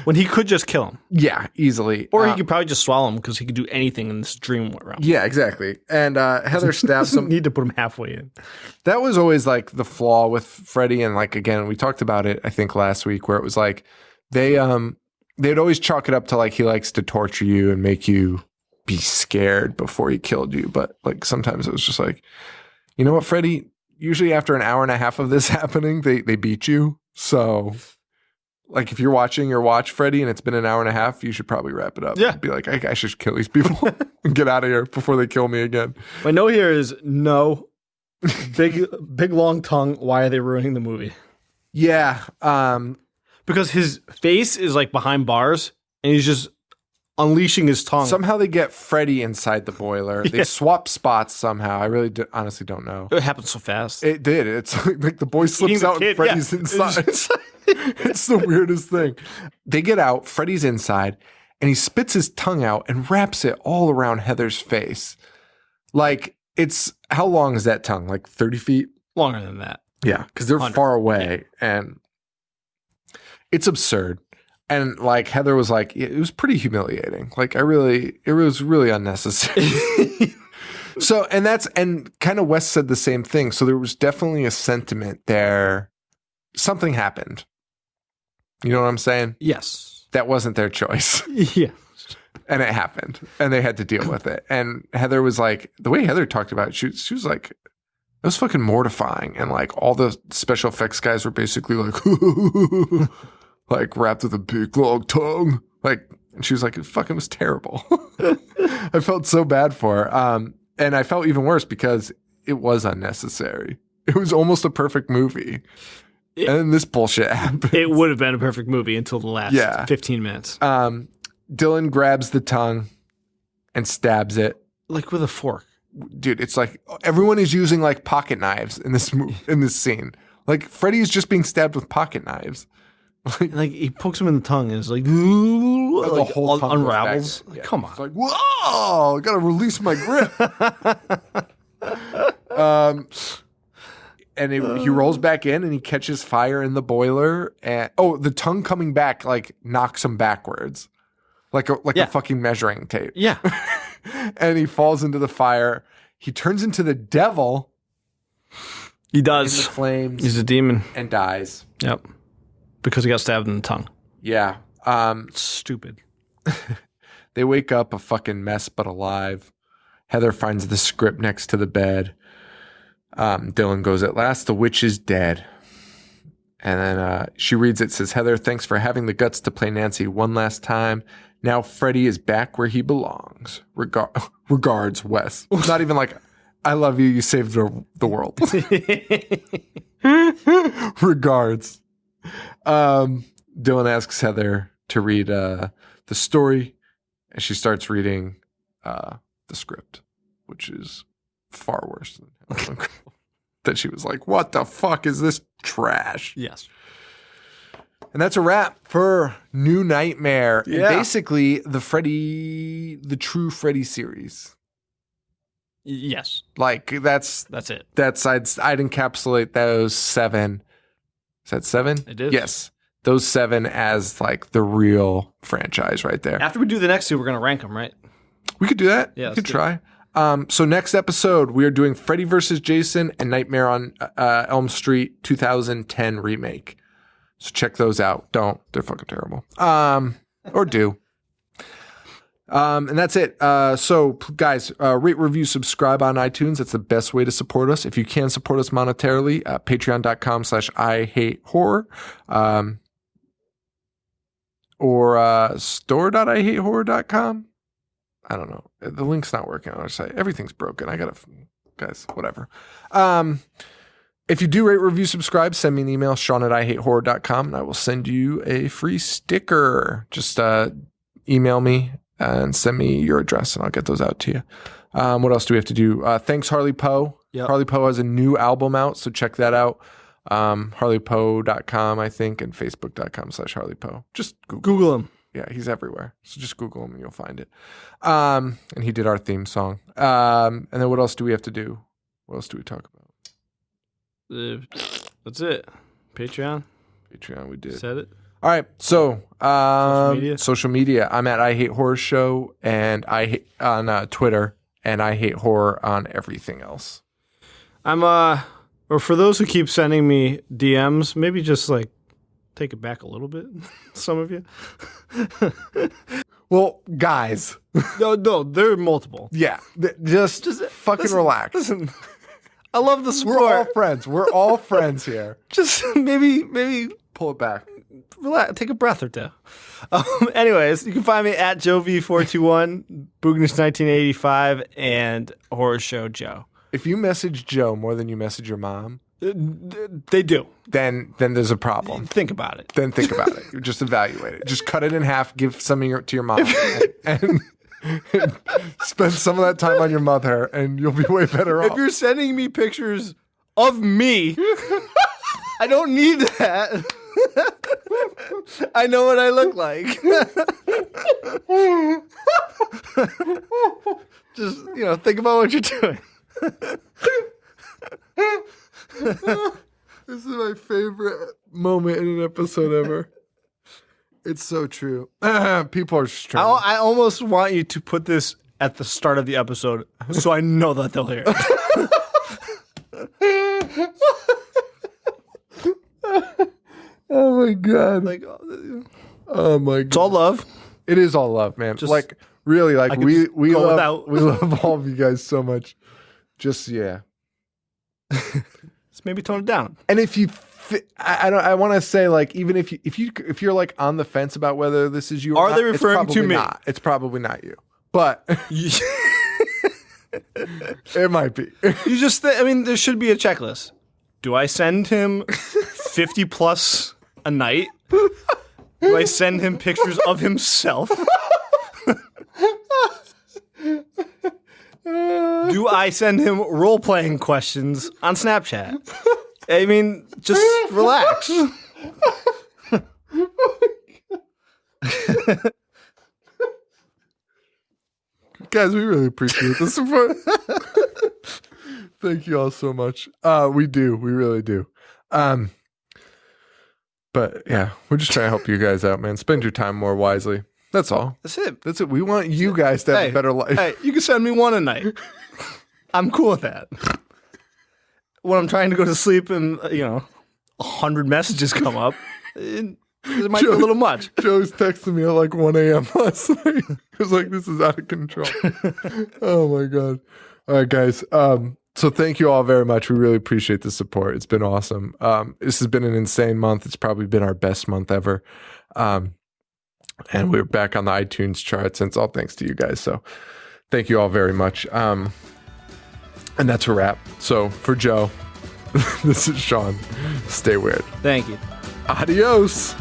When he could just kill him. Yeah, easily. Or he could probably just swallow him because he could do anything in this dream realm. Yeah, exactly. And Heather stabs him. Need to put him halfway in. That was always like the flaw with Freddy. And like, again, we talked about it, I think last week, where it was like they'd always chalk it up to like he likes to torture you and make you be scared before he killed you. But like sometimes it was just like, you know what, Freddy? Usually after an hour and a half of this happening, they beat you. So, like, if you're watching your watch, Freddy, and it's been an hour and a half, you should probably wrap it up. Yeah. Be like, I should kill these people and get out of here before they kill me again. My note here is no. Big long tongue. Why are they ruining the movie? Yeah. Because his face is like behind bars, and he's just unleashing his tongue. Somehow they get Freddy inside the boiler. They swap spots somehow. I really honestly don't know. It happened so fast. It did. It's like the boy slips out and Freddy's inside. It's the weirdest thing. They get out, Freddy's inside, and he spits his tongue out and wraps it all around Heather's face. Like, how long is that tongue? Like 30 feet? Longer than that. Yeah, because they're 100. far away, and it's absurd. And like Heather was like, it was pretty humiliating. Like it was really unnecessary. So, and kind of Wes said the same thing. So there was definitely a sentiment there. Something happened. You know what I'm saying? Yes. That wasn't their choice. Yeah. And it happened. And they had to deal with it. And Heather was like, the way Heather talked about it, she was like, it was fucking mortifying. And like all the special effects guys were basically like, like wrapped with a big long tongue. Like, and she was like, it fucking was terrible. I felt so bad for her. And I felt even worse because it was unnecessary. It was almost a perfect movie. And then this bullshit happened. It would have been a perfect movie until the last 15 minutes. Dylan grabs the tongue and stabs it. Like with a fork. Dude, it's like everyone is using like pocket knives in this scene. Like Freddy is just being stabbed with pocket knives. Like he pokes him in the tongue and it's like, ooh, the like whole tongue unravels. goes back. Like, come on. It's like, whoa, I gotta release my grip. And he rolls back in and he catches fire in the boiler. And the tongue coming back like knocks him backwards, like a fucking measuring tape. Yeah. And he falls into the fire. He turns into the devil. He In does. the flames. He's a demon. And dies. Yep. Because he got stabbed in the tongue. Yeah. Stupid. They wake up a fucking mess but alive. Heather finds the script next to the bed. Dylan goes, at last the witch is dead. And then she reads it, says, Heather, thanks for having the guts to play Nancy one last time. Now Freddy is back where he belongs. Regards, Wes. Not even like, I love you. You saved the world. Regards. Dylan asks Heather to read the story, and she starts reading the script, which is far worse than Hello Girl. That she was like, what the fuck is this trash? Yes. And that's a wrap for New Nightmare. Yeah. And basically, the true Freddy series. Yes. Like, that's it. I'd encapsulate those 7. Is that 7? It is. Yes. Those 7 as, like, the real franchise right there. After we do the next 2, we're going to rank them, right? We could do that. Yeah, we could try. So next episode, we are doing Freddy vs. Jason and Nightmare on Elm Street 2010 remake. So check those out. Don't. They're fucking terrible. Or do. And that's it. So guys, rate, review, subscribe on iTunes. That's the best way to support us. If you can support us monetarily, patreon.com/IHateHorror. Or store.IHateHorror.com. I don't know. The link's not working on our site. Everything's broken. Guys, whatever. If you do rate, review, subscribe, send me an email, Sean@IHateHorror.com, and I will send you a free sticker. Just email me and send me your address, and I'll get those out to you. What else do we have to do? Thanks, Harley Poe. Yep. Harley Poe has a new album out, so check that out. HarleyPoe.com, I think, and Facebook.com/Harley Poe. Just Google him. Yeah, he's everywhere. So just Google him and you'll find it. And he did our theme song. And then what else do we have to do? What else do we talk about? That's it. Patreon. We did. Said it. All right. So Social media. I'm at I Hate Horror Show and I hate on Twitter, and I Hate Horror on everything else. I'm or for those who keep sending me DMs, maybe just like take it back a little bit. Some of you. Well, guys. No, there are multiple. Yeah. Just fucking relax. Listen, I love the sport. We're all friends. We're all friends here. Just maybe Pull it back. relax, take a breath or two. Anyways, you can find me at JoeV421, Boognish1985, and Horror Show Joe. If you message Joe more than you message your mom, They do. then there's a problem. Think about it. Then think about it. Just evaluate it. Just cut it in half. Give some to your mom, and spend some of that time on your mother, and you'll be way better off. If you're sending me pictures of me, I don't need that. I know what I look like. Just, think about what you're doing. This is my favorite moment in an episode ever. It's so true. People are strange. I almost want you to put this at the start of the episode so I know that they'll hear it. Oh my god. Oh my god. It's all love. It is all love, man. Just- like really, like could we just go love without. we love all of you guys so much. Just Just maybe tone it down. And if you, I want to say, like, even if you're like on the fence about whether this is you, or Are not, they referring it's to me? Not. It's probably not you, but it might be. You just, there should be a checklist. Do I send him 50 plus a night? Do I send him pictures of himself? Do I send him role-playing questions on Snapchat? Just relax. Guys, we really appreciate the support. Thank you all so much. We do. We really do. But yeah, we're just trying to help you guys out, man. Spend your time more wisely. That's all. That's it. That's it. We want you guys to have a better life. Hey, you can send me one a night. I'm cool with that. When I'm trying to go to sleep and, 100 messages come up, it might be a little much. Joe was texting me at like 1 a.m. last night. He was like, this is out of control. Oh my God. All right, guys. So thank you all very much. We really appreciate the support. It's been awesome. This has been an insane month. It's probably been our best month ever. And we're back on the iTunes charts, and it's all thanks to you guys. So thank you all very much. And that's a wrap. So for Joe, this is Sean. Stay weird. Thank you. Adios.